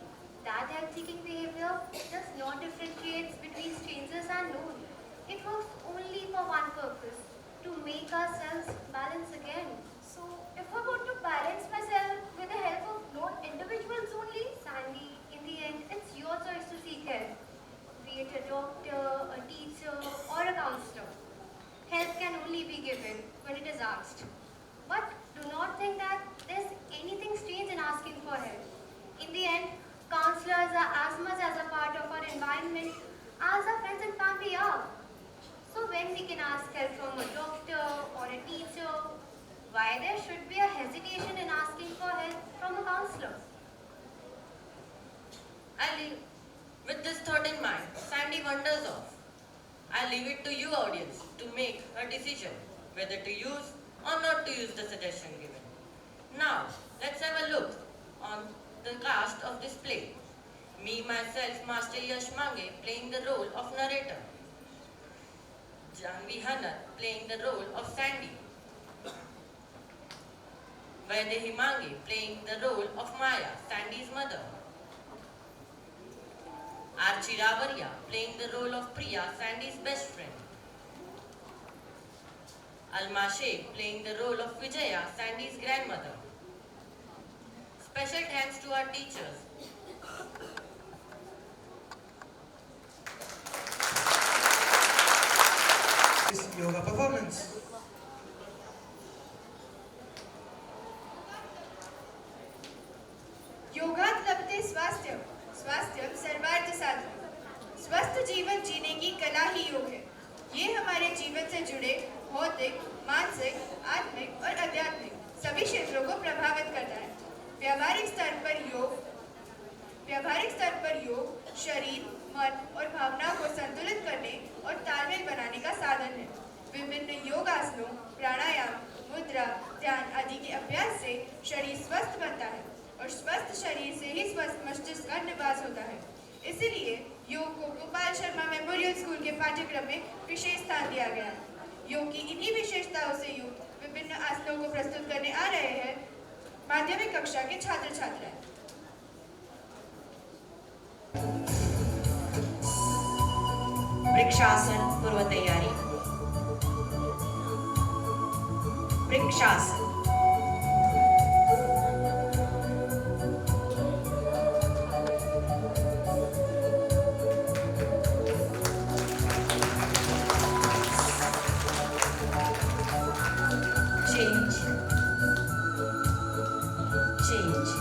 that help-seeking behavior does not differentiate between strangers and known. It works only for one purpose, to make ourselves balance again. So, if I want to balance myself with the help of known individuals only, Sandy, in the end, it's your choice to seek help. Be it a doctor, a teacher, or a counselor. Help can only be given when it is asked. But do not think that there's anything strange in asking for help. In the end, counselors are as much as a part of our environment as our friends and family are. So when we can ask help from a doctor or a teacher, why there should be a hesitation in asking for help from a counselor? With this thought in mind, Sandy wanders off. I leave it to you, audience, to make a decision whether to use or not to use the suggestion given. Now, let's have a look on the cast of this play. Me, myself, Master Yash Mange, playing the role of narrator. Janvi Hanat, playing the role of Sandy. Vaidehi Mange, playing the role of Maya, Sandy's mother. Archie Ravaria, playing the role of Priya, Sandy's best friend. Alma Sheikh, playing the role of Vijaya, Sandy's grandmother. Special thanks to our teachers. This yoga performance. योगात लभते स्वास्थ्य, स्वास्थ्यम सर्वार्थ साधन। स्वस्थ जीवन जीने की कला ही योग है। ये हमारे जीवन से जुड़े भौतिक, मानसिक, आत्मिक और आध्यात्मिक सभी क्षेत्रों को प्रभावित करता है। व्यावहारिक स्तर पर योग शरीर, मन और भावनाओं को संतुलित करने और तालमेल बनाने का साधन है। विभिन्न योग आसनों, प्राणायाम, मुद्रा, ध्यान आदि के अभ्यास से शरीर स्वस्थ बनता है और स्वस्थ शरीर से ही स्वस्थ मस्तिष्क का निवास होता है। इसीलिए योग को गोपाल शर्मा मेमोरियल स्कूल के पाठ्यक्रम में विशेष स्थान दिया गया है। योग की इन्हीं विशेषताओं से युक्त विभिन्न आसनों को प्रस्तुत करने आ रहे हैं माध्यमिक कक्षा के छात्र छात्राएं। वृक्षासन पूर्व तैयारी। Vrikshasana. Change. Change.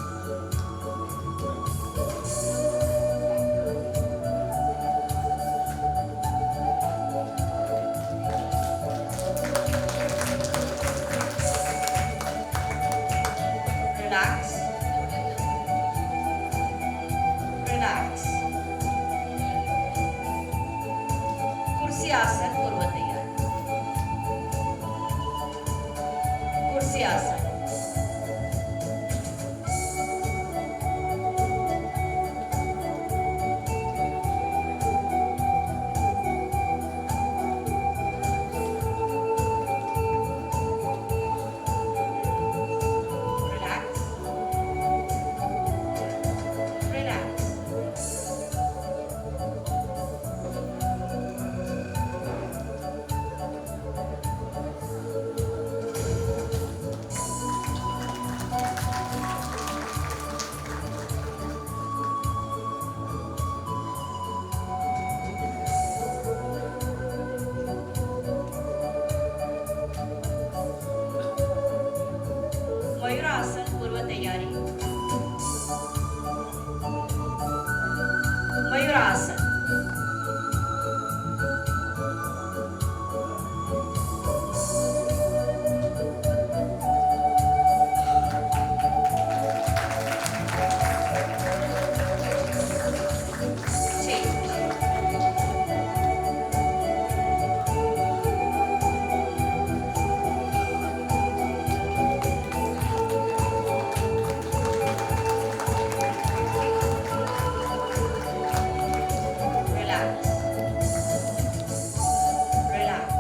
Relax. Relax. कुर्सी आसन पूर्व तैयारी। कुर्सी आसन। Relax. Relax. मयूरासन पूर्व तैयारी। मयूरासन। Change. Relax. Relax.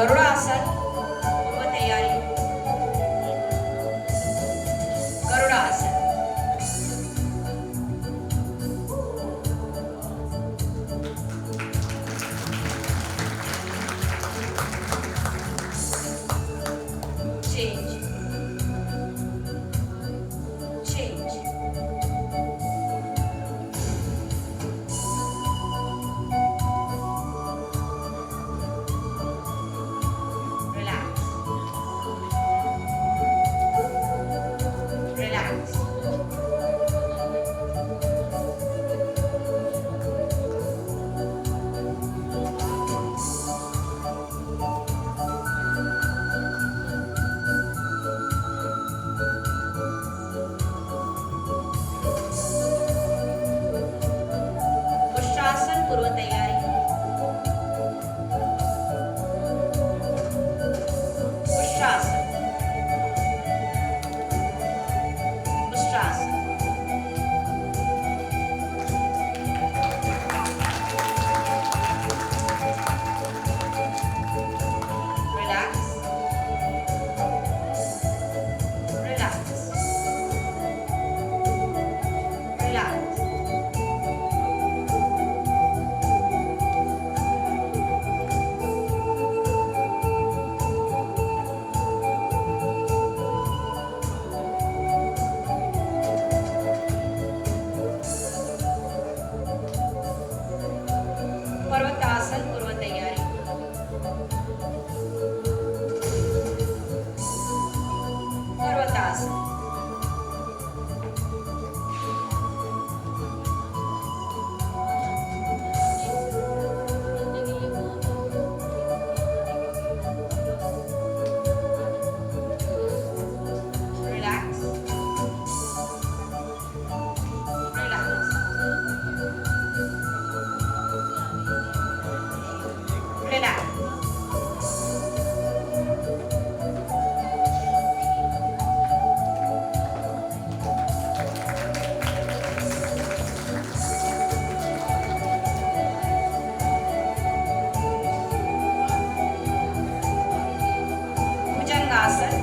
गरुड़ासन पूर्व तैयारी। Garudasana. Change. Change. Relax. Relax.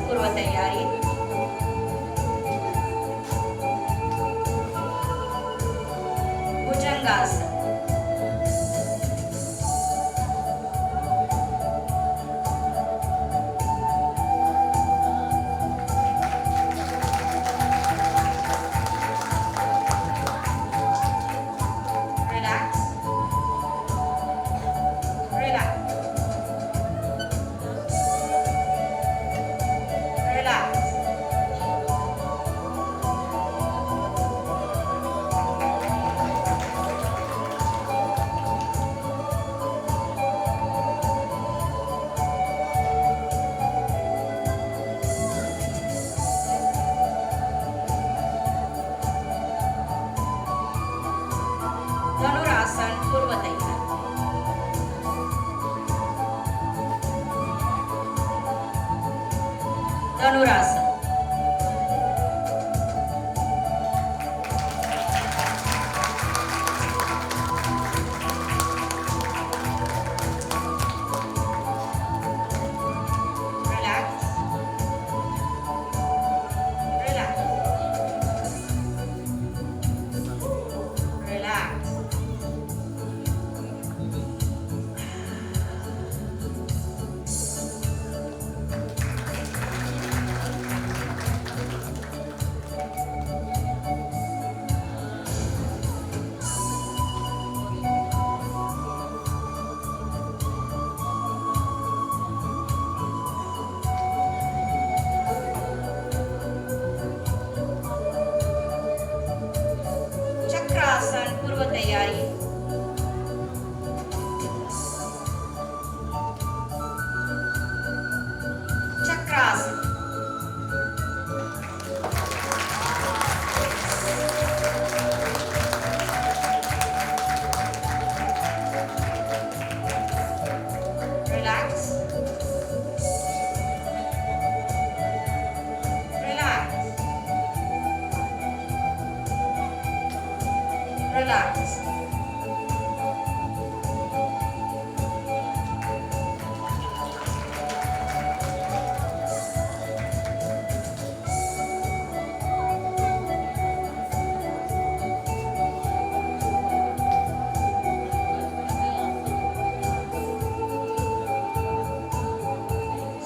पूर्व तैयारी। भुजंगासन। Relax. Relax. Relax. धनुरासन पूर्व तैयारी। धनुरासन। Relax. Relax. Relax. चक्रासन पूर्व तैयारी। चक्रासन। Relax. Relax. Relax.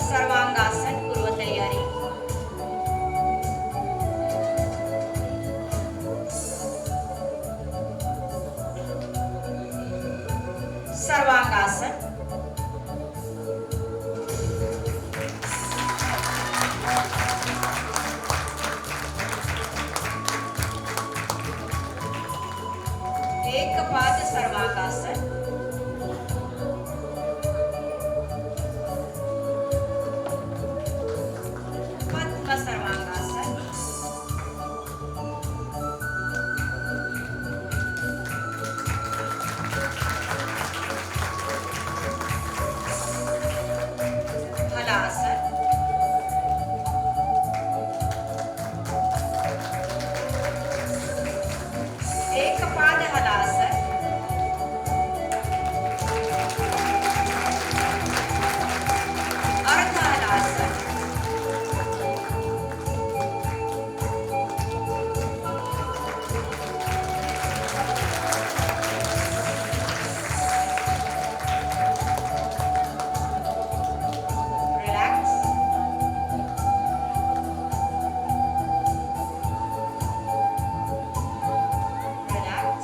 सर्वांगासन पूर्व तैयारी। सर्वांगासन। एक पाद सर्वांगासन। पद्म सर्वांगासन। हलासन। एक पाद हलासन। अर्ध halasana. Relax. Relax.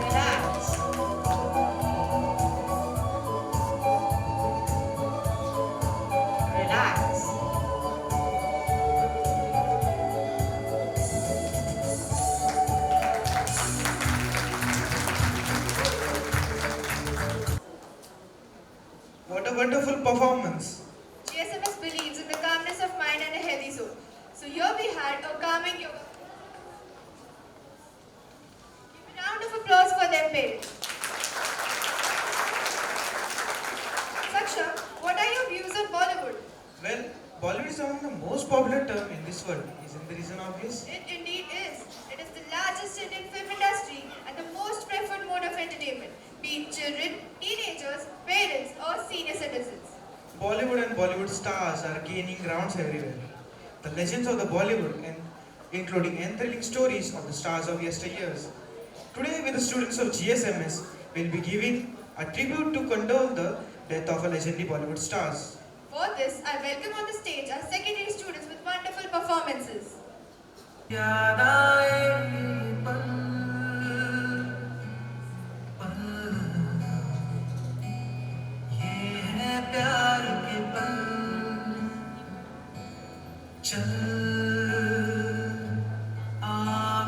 Relax. Relax. What a wonderful performance. GSMS believes in the calmness of mind and a healthy soul. So here we had a calming yoga. Give a round of applause for their parents. Saksha, what are your views on Bollywood? Well, Bollywood is among the most popular term in this world. Isn't the reason obvious? It indeed is. interested in film industry and the most preferred mode of entertainment, be it children, teenagers, parents or senior citizens. Bollywood and Bollywood stars are gaining grounds everywhere. The legends of the Bollywood, including enthralling stories of the stars of yesteryears. Today, with the students of GSMS, we'll be giving a tribute to condole the death of a legendary Bollywood stars. For this, I welcome on the stage our secondary students with wonderful performances. याद आए पल पल ये है प्यार के पल चल आ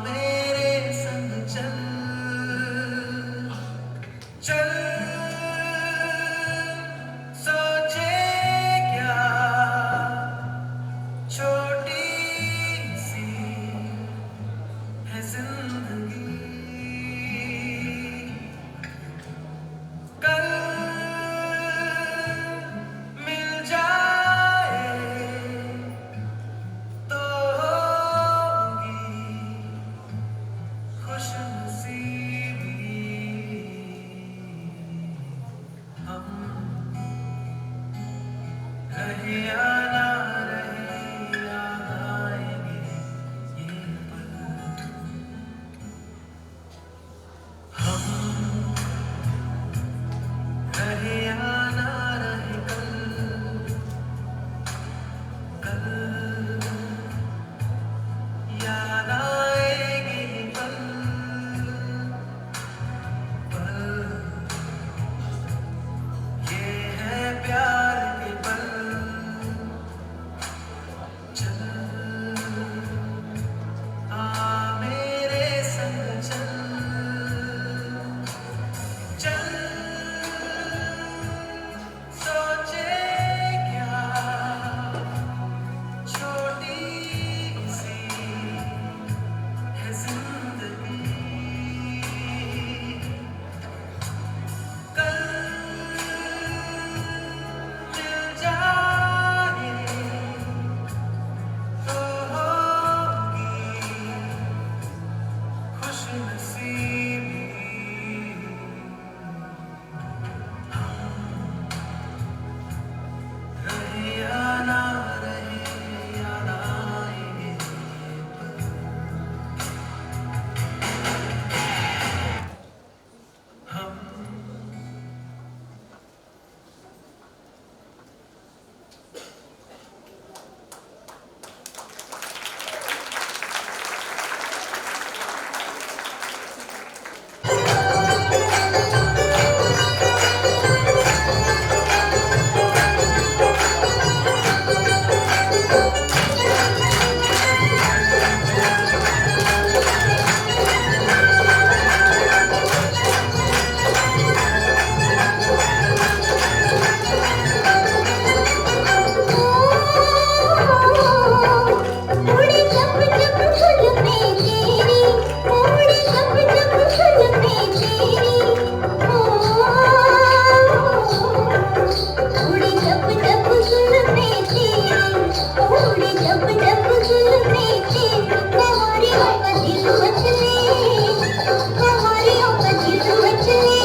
मेरे संग चल चल सोचे क्या छोटी सी है जिंदगी कल मिल जाए तो होगी खुशनसीबी हम रहे या ना रहे याद आएंगे ये पल हम रहे या ना रहे कल याद आएंगे ये पल ये है प्यार के पल चल आ मेरे संग चल चल सोचे क्या छोटी सी है जिंदगी कल मिल जाए तो होगी खुशनसीबी रहे या ना रहे याद आएंगे हम उड़ी जब जब फूल में तेरी उड़ी जब जब फूल में तेरी उड़ी जब जब फूल में तेरी उड़ी जब जब फूल में तेरी तुम्हारी का दिल मचले तुम्हारी का दिल मचले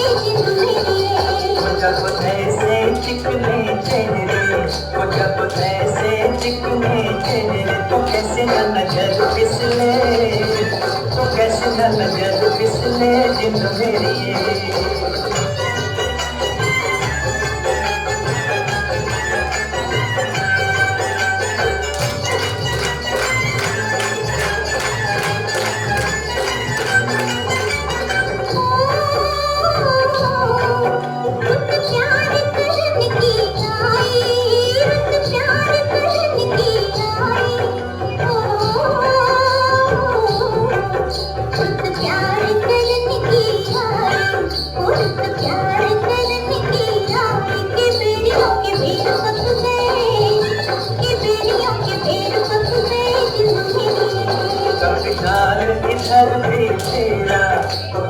जब ऐसे चिकने चेहरे वो जब ऐसे चिकने चेहरे तो कैसे न नजर फिसले तो कैसे न नजर फिसले जिन मेरी प्यार करने की आई प्यार करने की आई प्यार करने की आई प्यार करने की आई के बेड़ियों के बेर पक गए के बेड़ियों के बेर पक गए कपिताल इधर भी तेरा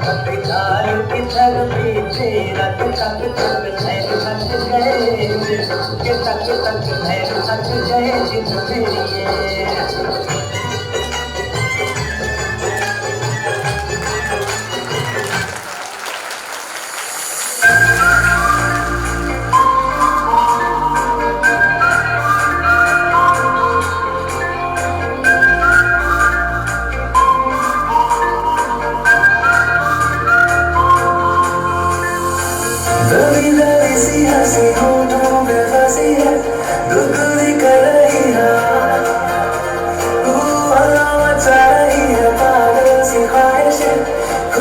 कपिताल इधर भी तेरा के तक तक नैन थक गए के तक तक नैन थक गए जिन मेरी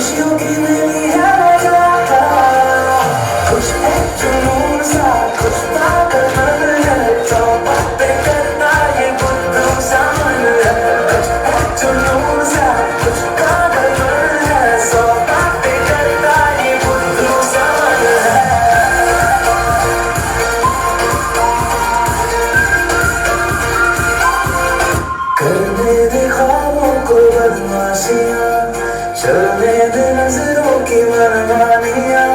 खुशियों की मेरी है वजह कुछ है जुनून सा कुछ पागल मन है तो बातें करता ये बुद्धू सा मन है कुछ है जुनून सा कुछ पागल मन है सो बातें करता ये बुद्धू सा मन है करने दे ख्वाबों को बदमाशियाँ चलने दे नजरों की मनमानियाँ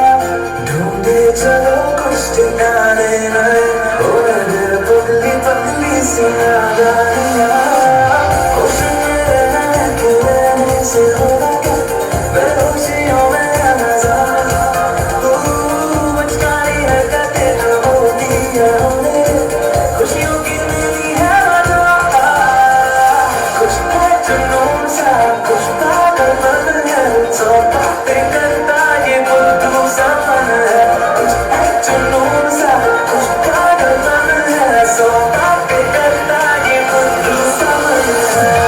ढूंढे चलो कुछ ठिकाने नए और दिल पगली पगली सी नादानियाँ खुश मेरे महके रहने से होगा क्या बेहोशियों में नजारा तू बचकानी हरकतें जो होती है खुशियों की मेरी है वजह कुछ है जुनून सा कुछ पागल मन है सो बातें करता ये बुद्धू सा मन है कुछ है जुनून सा कुछ पागल मन है सो बातें करता ये बुद्धू सा मन है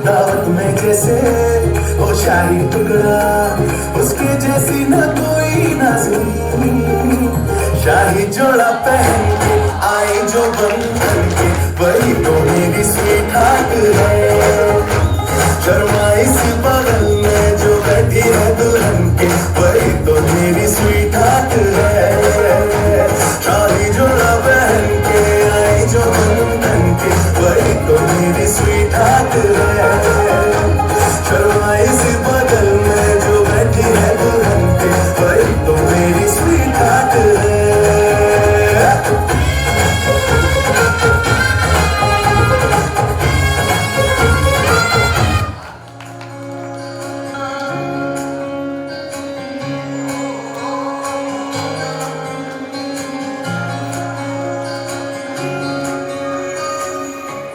दावत में जैसे हो शाही टुकड़ा, उसके जैसी न कोई नाज़नीं। शाही जोड़ा पहन के आए जो बंधन के, वही तो मेरी स्वीट हार्ट है। शर्माई सी बगल में जो बैठी है दुल्हन के, वही तो मेरी स्वीट हार्ट है। शादी जोड़ा पहन के आई जो बंधन के, वही तो मेरी स्वीट हार्ट है। शर्माई सी बगल में जो बैठी है दुल्हन के, वही तो मेरी स्वीट हार्ट है।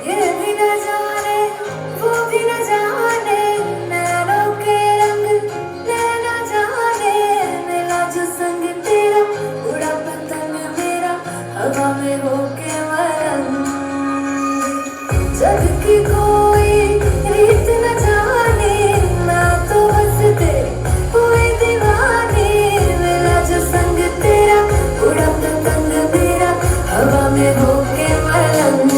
ये भी न जाने वो भी न जाने, नैनों के रंग नैना जाने, मिला जो संग तेरा उड़ा पतंग मेरा हवा में होके मरंग। जग की कोई रीत न जाने, मैं तो बस तेरी कोई दीवानी, मिला जो संग तेरा उड़ा पतंग मेरा हवा में होके मरंग।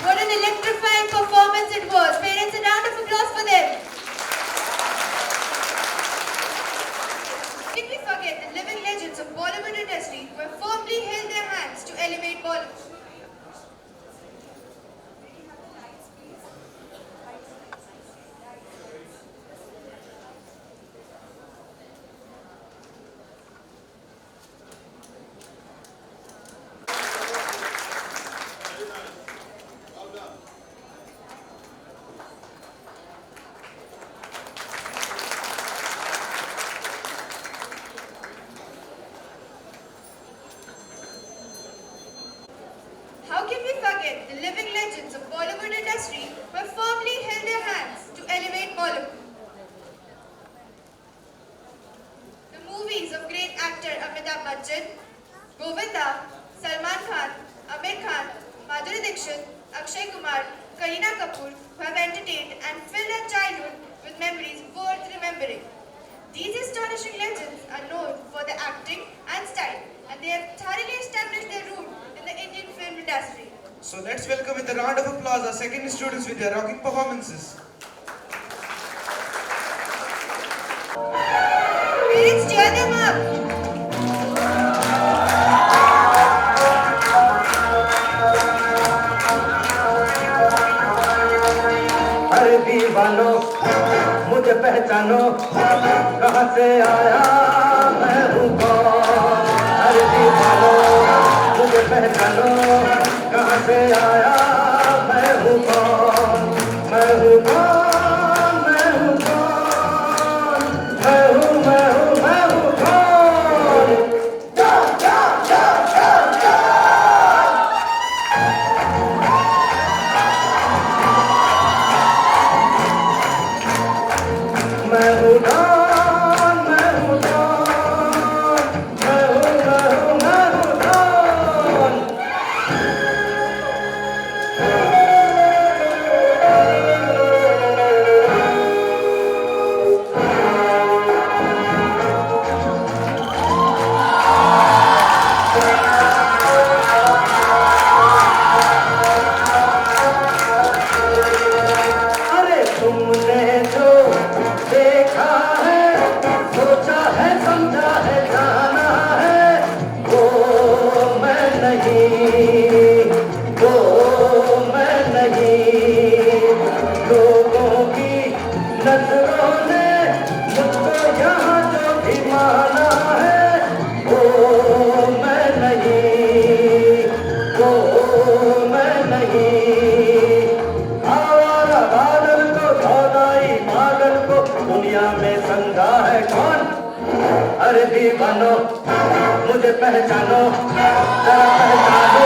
What an electrifying performance it was. Parents, a round of applause for them. Did we forget the living legends of Bollywood industry who have firmly held their hands to elevate Bollywood? How can we forget the living legends of Bollywood industry who have firmly held their hands to elevate Bollywood? The movies of great actor Amitabh Bachchan, Govinda, Salman Khan, Amir Khan, Madhuri Dixit, Akshay Kumar, Kareena Kapoor, who have entertained and filled our childhood with memories worth remembering. These astonishing legends are known for their acting and style, and they have thoroughly established their root in the Indian film industry. So let's welcome with a round of applause our second students with their rocking performances. Parents, cheer them up. अरे दीवानो मुझे पहचानो, कहाँ से आया मैं हूँ कौन। अरे दीवानो मुझे पहचानो, कहाँ से आया मैं हूँ कौन। मैं हूँ कौन, मैं हूँ कौन, मैं हूँ मैं हूँ मैं हूँ कौन। जा जा जा जा जा। मैं हूँ डॉन, मैं हूँ डॉन, मैं हूँ मैं हूँ मैं हूँ डॉन। से पहचानो, जरा पहचानो।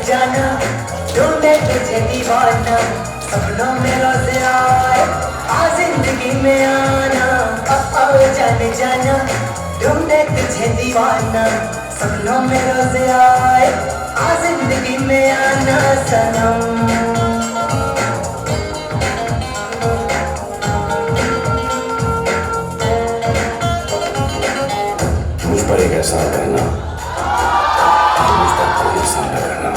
जाना ढूंढे तुझे दीवाना सपनों में रोज आए आ जिंदगी में आना जाने जाना ढूंढे तुझे दीवाना सपनों में रोज आए आ जिंदगी में आना सनम मुझ पर एक एहसान करना मुझ पर कोई एहसान न करना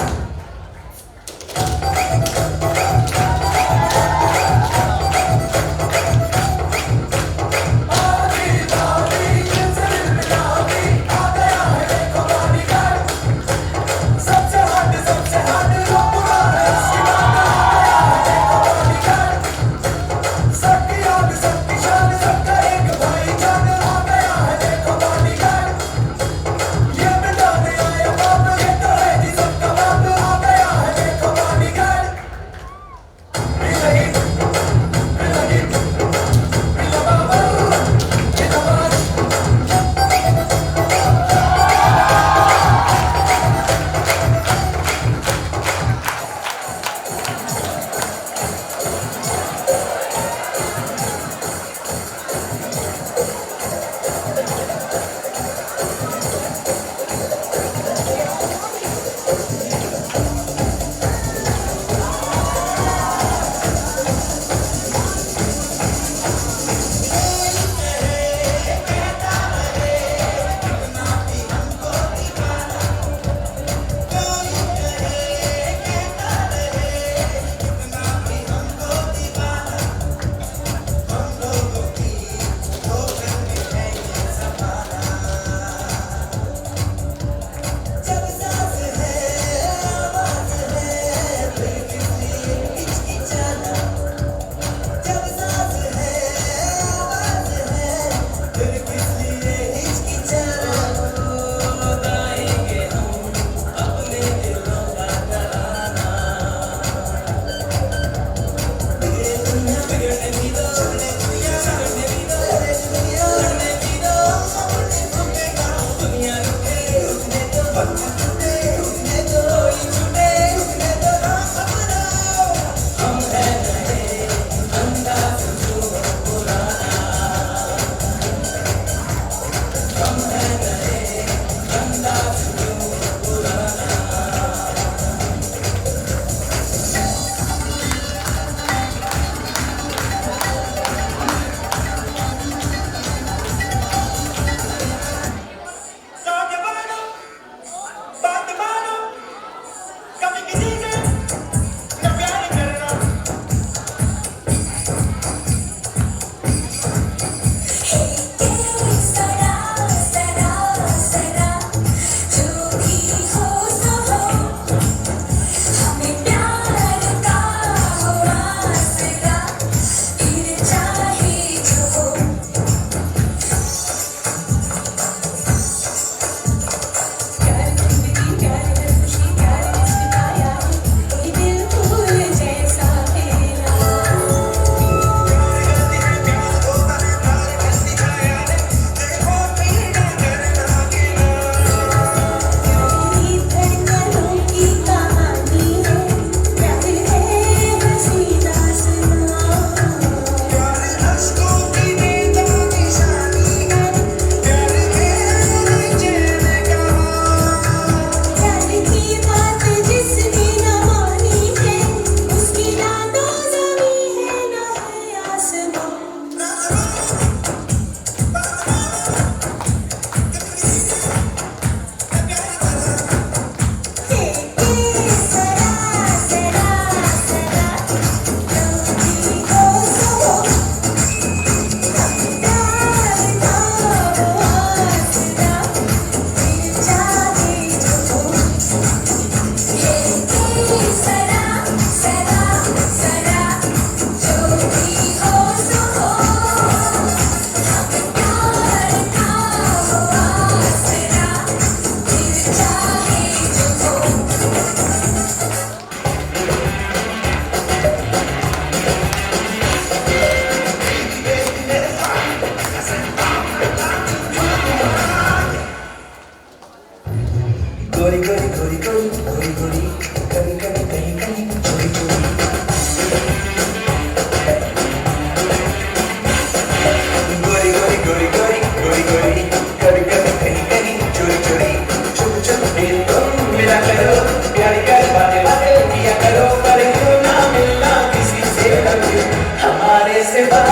सिवा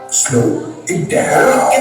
Slow it down.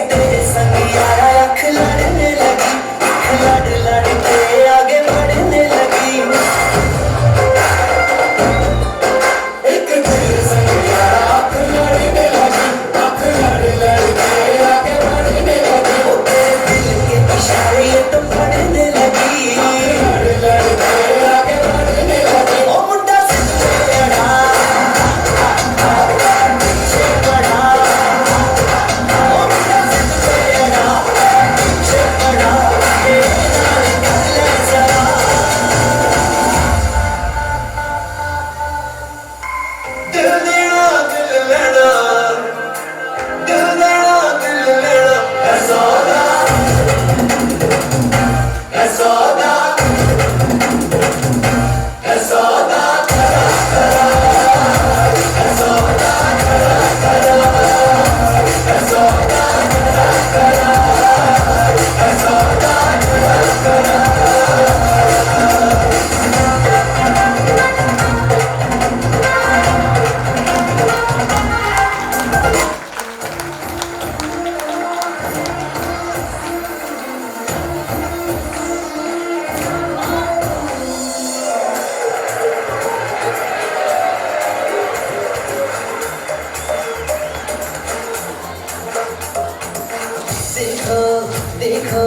देखो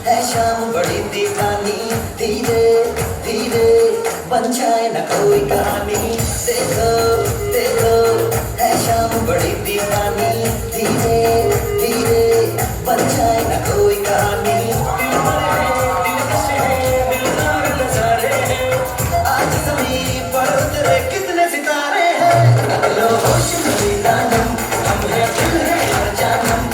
है शाम बड़ी दीवानी धीरे धीरे बन जाए न कोई कहानी देखो देखो है शाम बड़ी दीवानी धीरे धीरे बन जाए न कोई कहानी आज जमीन पर उतरे कितने सितारे हैं अगलो होश में दानम हम है दिल है हर जानम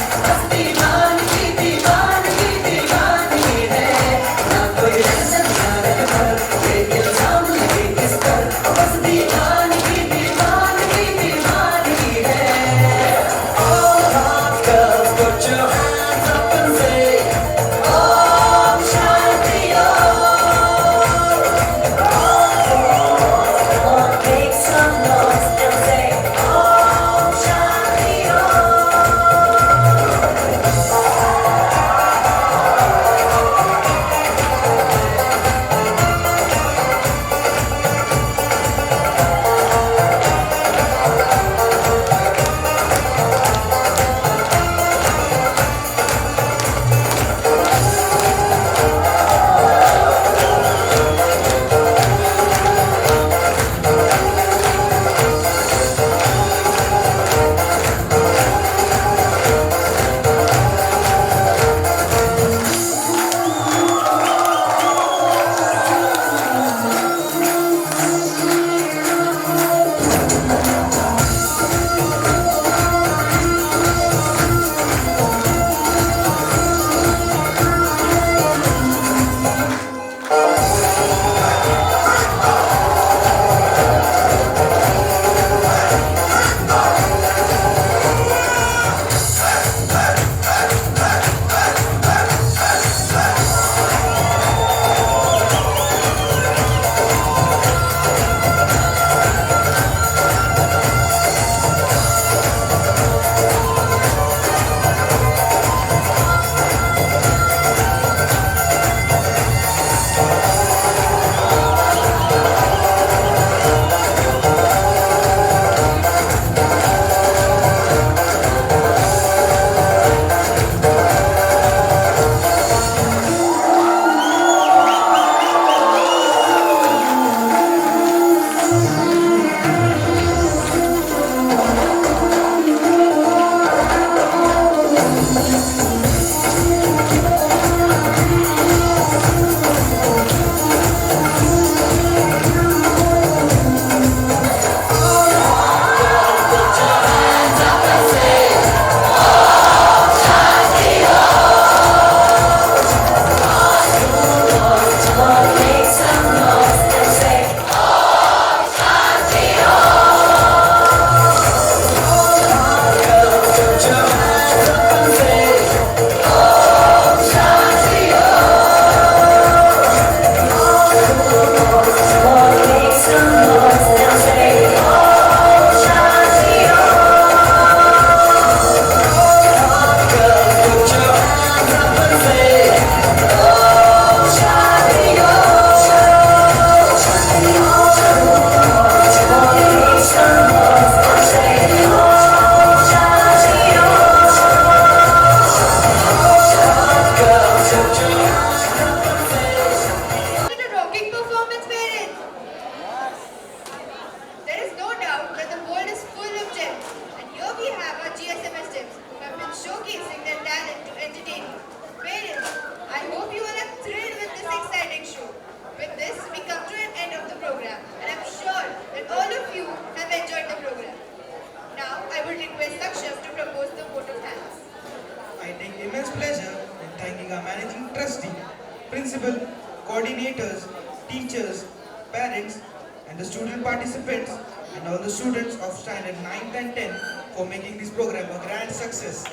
coordinators, teachers, parents, and the student participants, and all the students of standard 9th and 10th for making this program a grand success.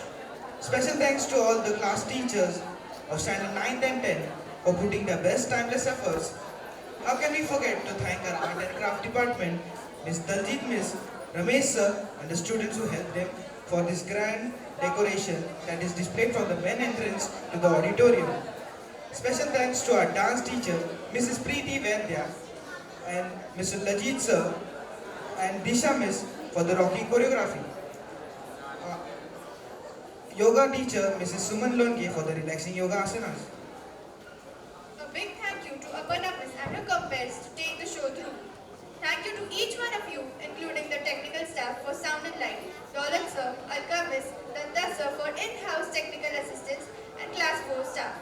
Special thanks to all the class teachers of standard 9th and 10th for putting their best timeless efforts. How can we forget to thank our art and craft department, Ms. Daljit Miss, Ramesh sir, and the students who helped them for this grand decoration that is displayed from the main entrance to the auditorium. Special thanks to our dance teacher, Mrs. Preeti Vaidya, and Mr. Lajit sir, and Disha Miss for the rocking choreography. Yoga teacher, Mrs. Suman Longe for the relaxing yoga asanas. A big thank you to Aparna Miss and her compares to take the show through. Thank you to each one of you, including the technical staff for sound and light, Dolan sir, Alka Miss, Danta sir for in-house technical assistance, and class 4 staff.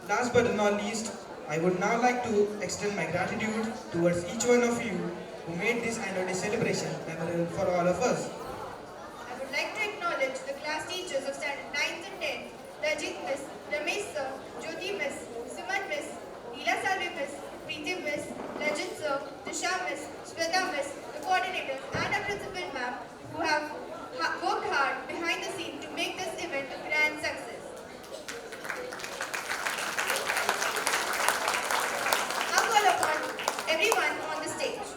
Last but not least, I would now like to extend my gratitude towards each one of you who made this annual day celebration memorable for all of us. I would like to acknowledge the class teachers of standard 9th and 10th, Rajit Miss, Ramesh sir, Jyoti Miss, Suman Miss, Leela Salve Miss, Preeti Miss, Legend sir, Disha Miss, Shweta Miss, the coordinators, and our principal ma'am who have worked hard behind the scene to make this event a grand success. Now call upon everyone on the stage.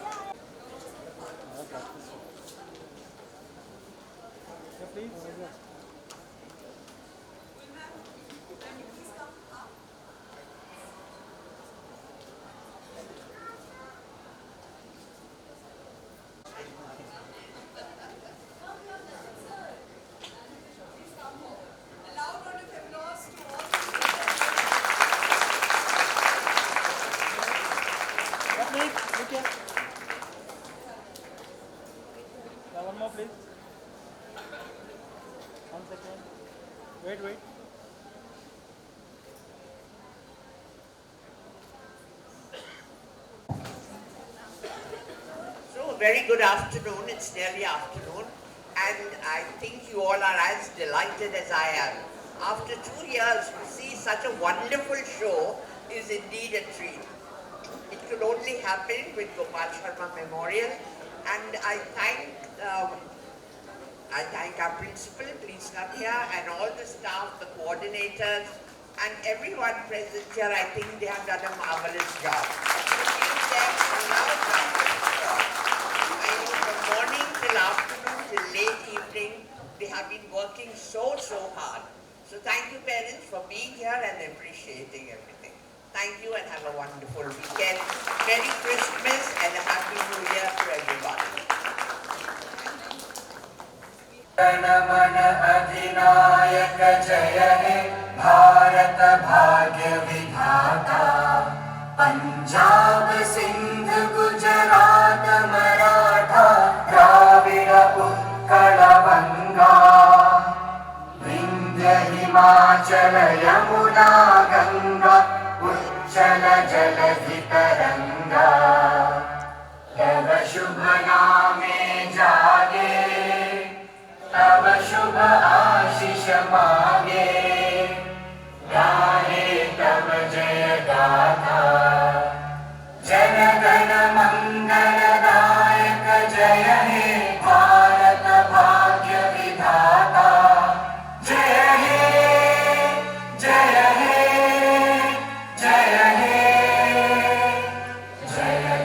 One more, please. 1 second. Wait. So, very good afternoon. It's nearly afternoon, and I think you all are as delighted as I am. After 2 years, to see such a wonderful show is indeed a treat. It could only happen with Gopal Sharma Memorial, and I thank our principal, please come here, and all the staff, the coordinators, and everyone present here. I think they have done a marvelous job. I know from morning till afternoon till late evening, they have been working so hard. So thank you parents for being here and appreciating everything. Thank you and have a wonderful weekend. Merry Christmas and a Happy New Year to everyone. जनमन अधिनायक जय हे भारत भाग्य विधाता पंजाब सिंध गुजरात मराठा द्राविड़ उत्कल बंगा विंध्य हिमाचल यमुना गंगा उच्चल जलधि तरंगा तव शुभ नामे जागे तब शुभ आशीष मांगे गाहे तब जय गाथा जन गण मंगलदायक जय हे भारत भाग्य विधाता जय हे जय हे जय हे जय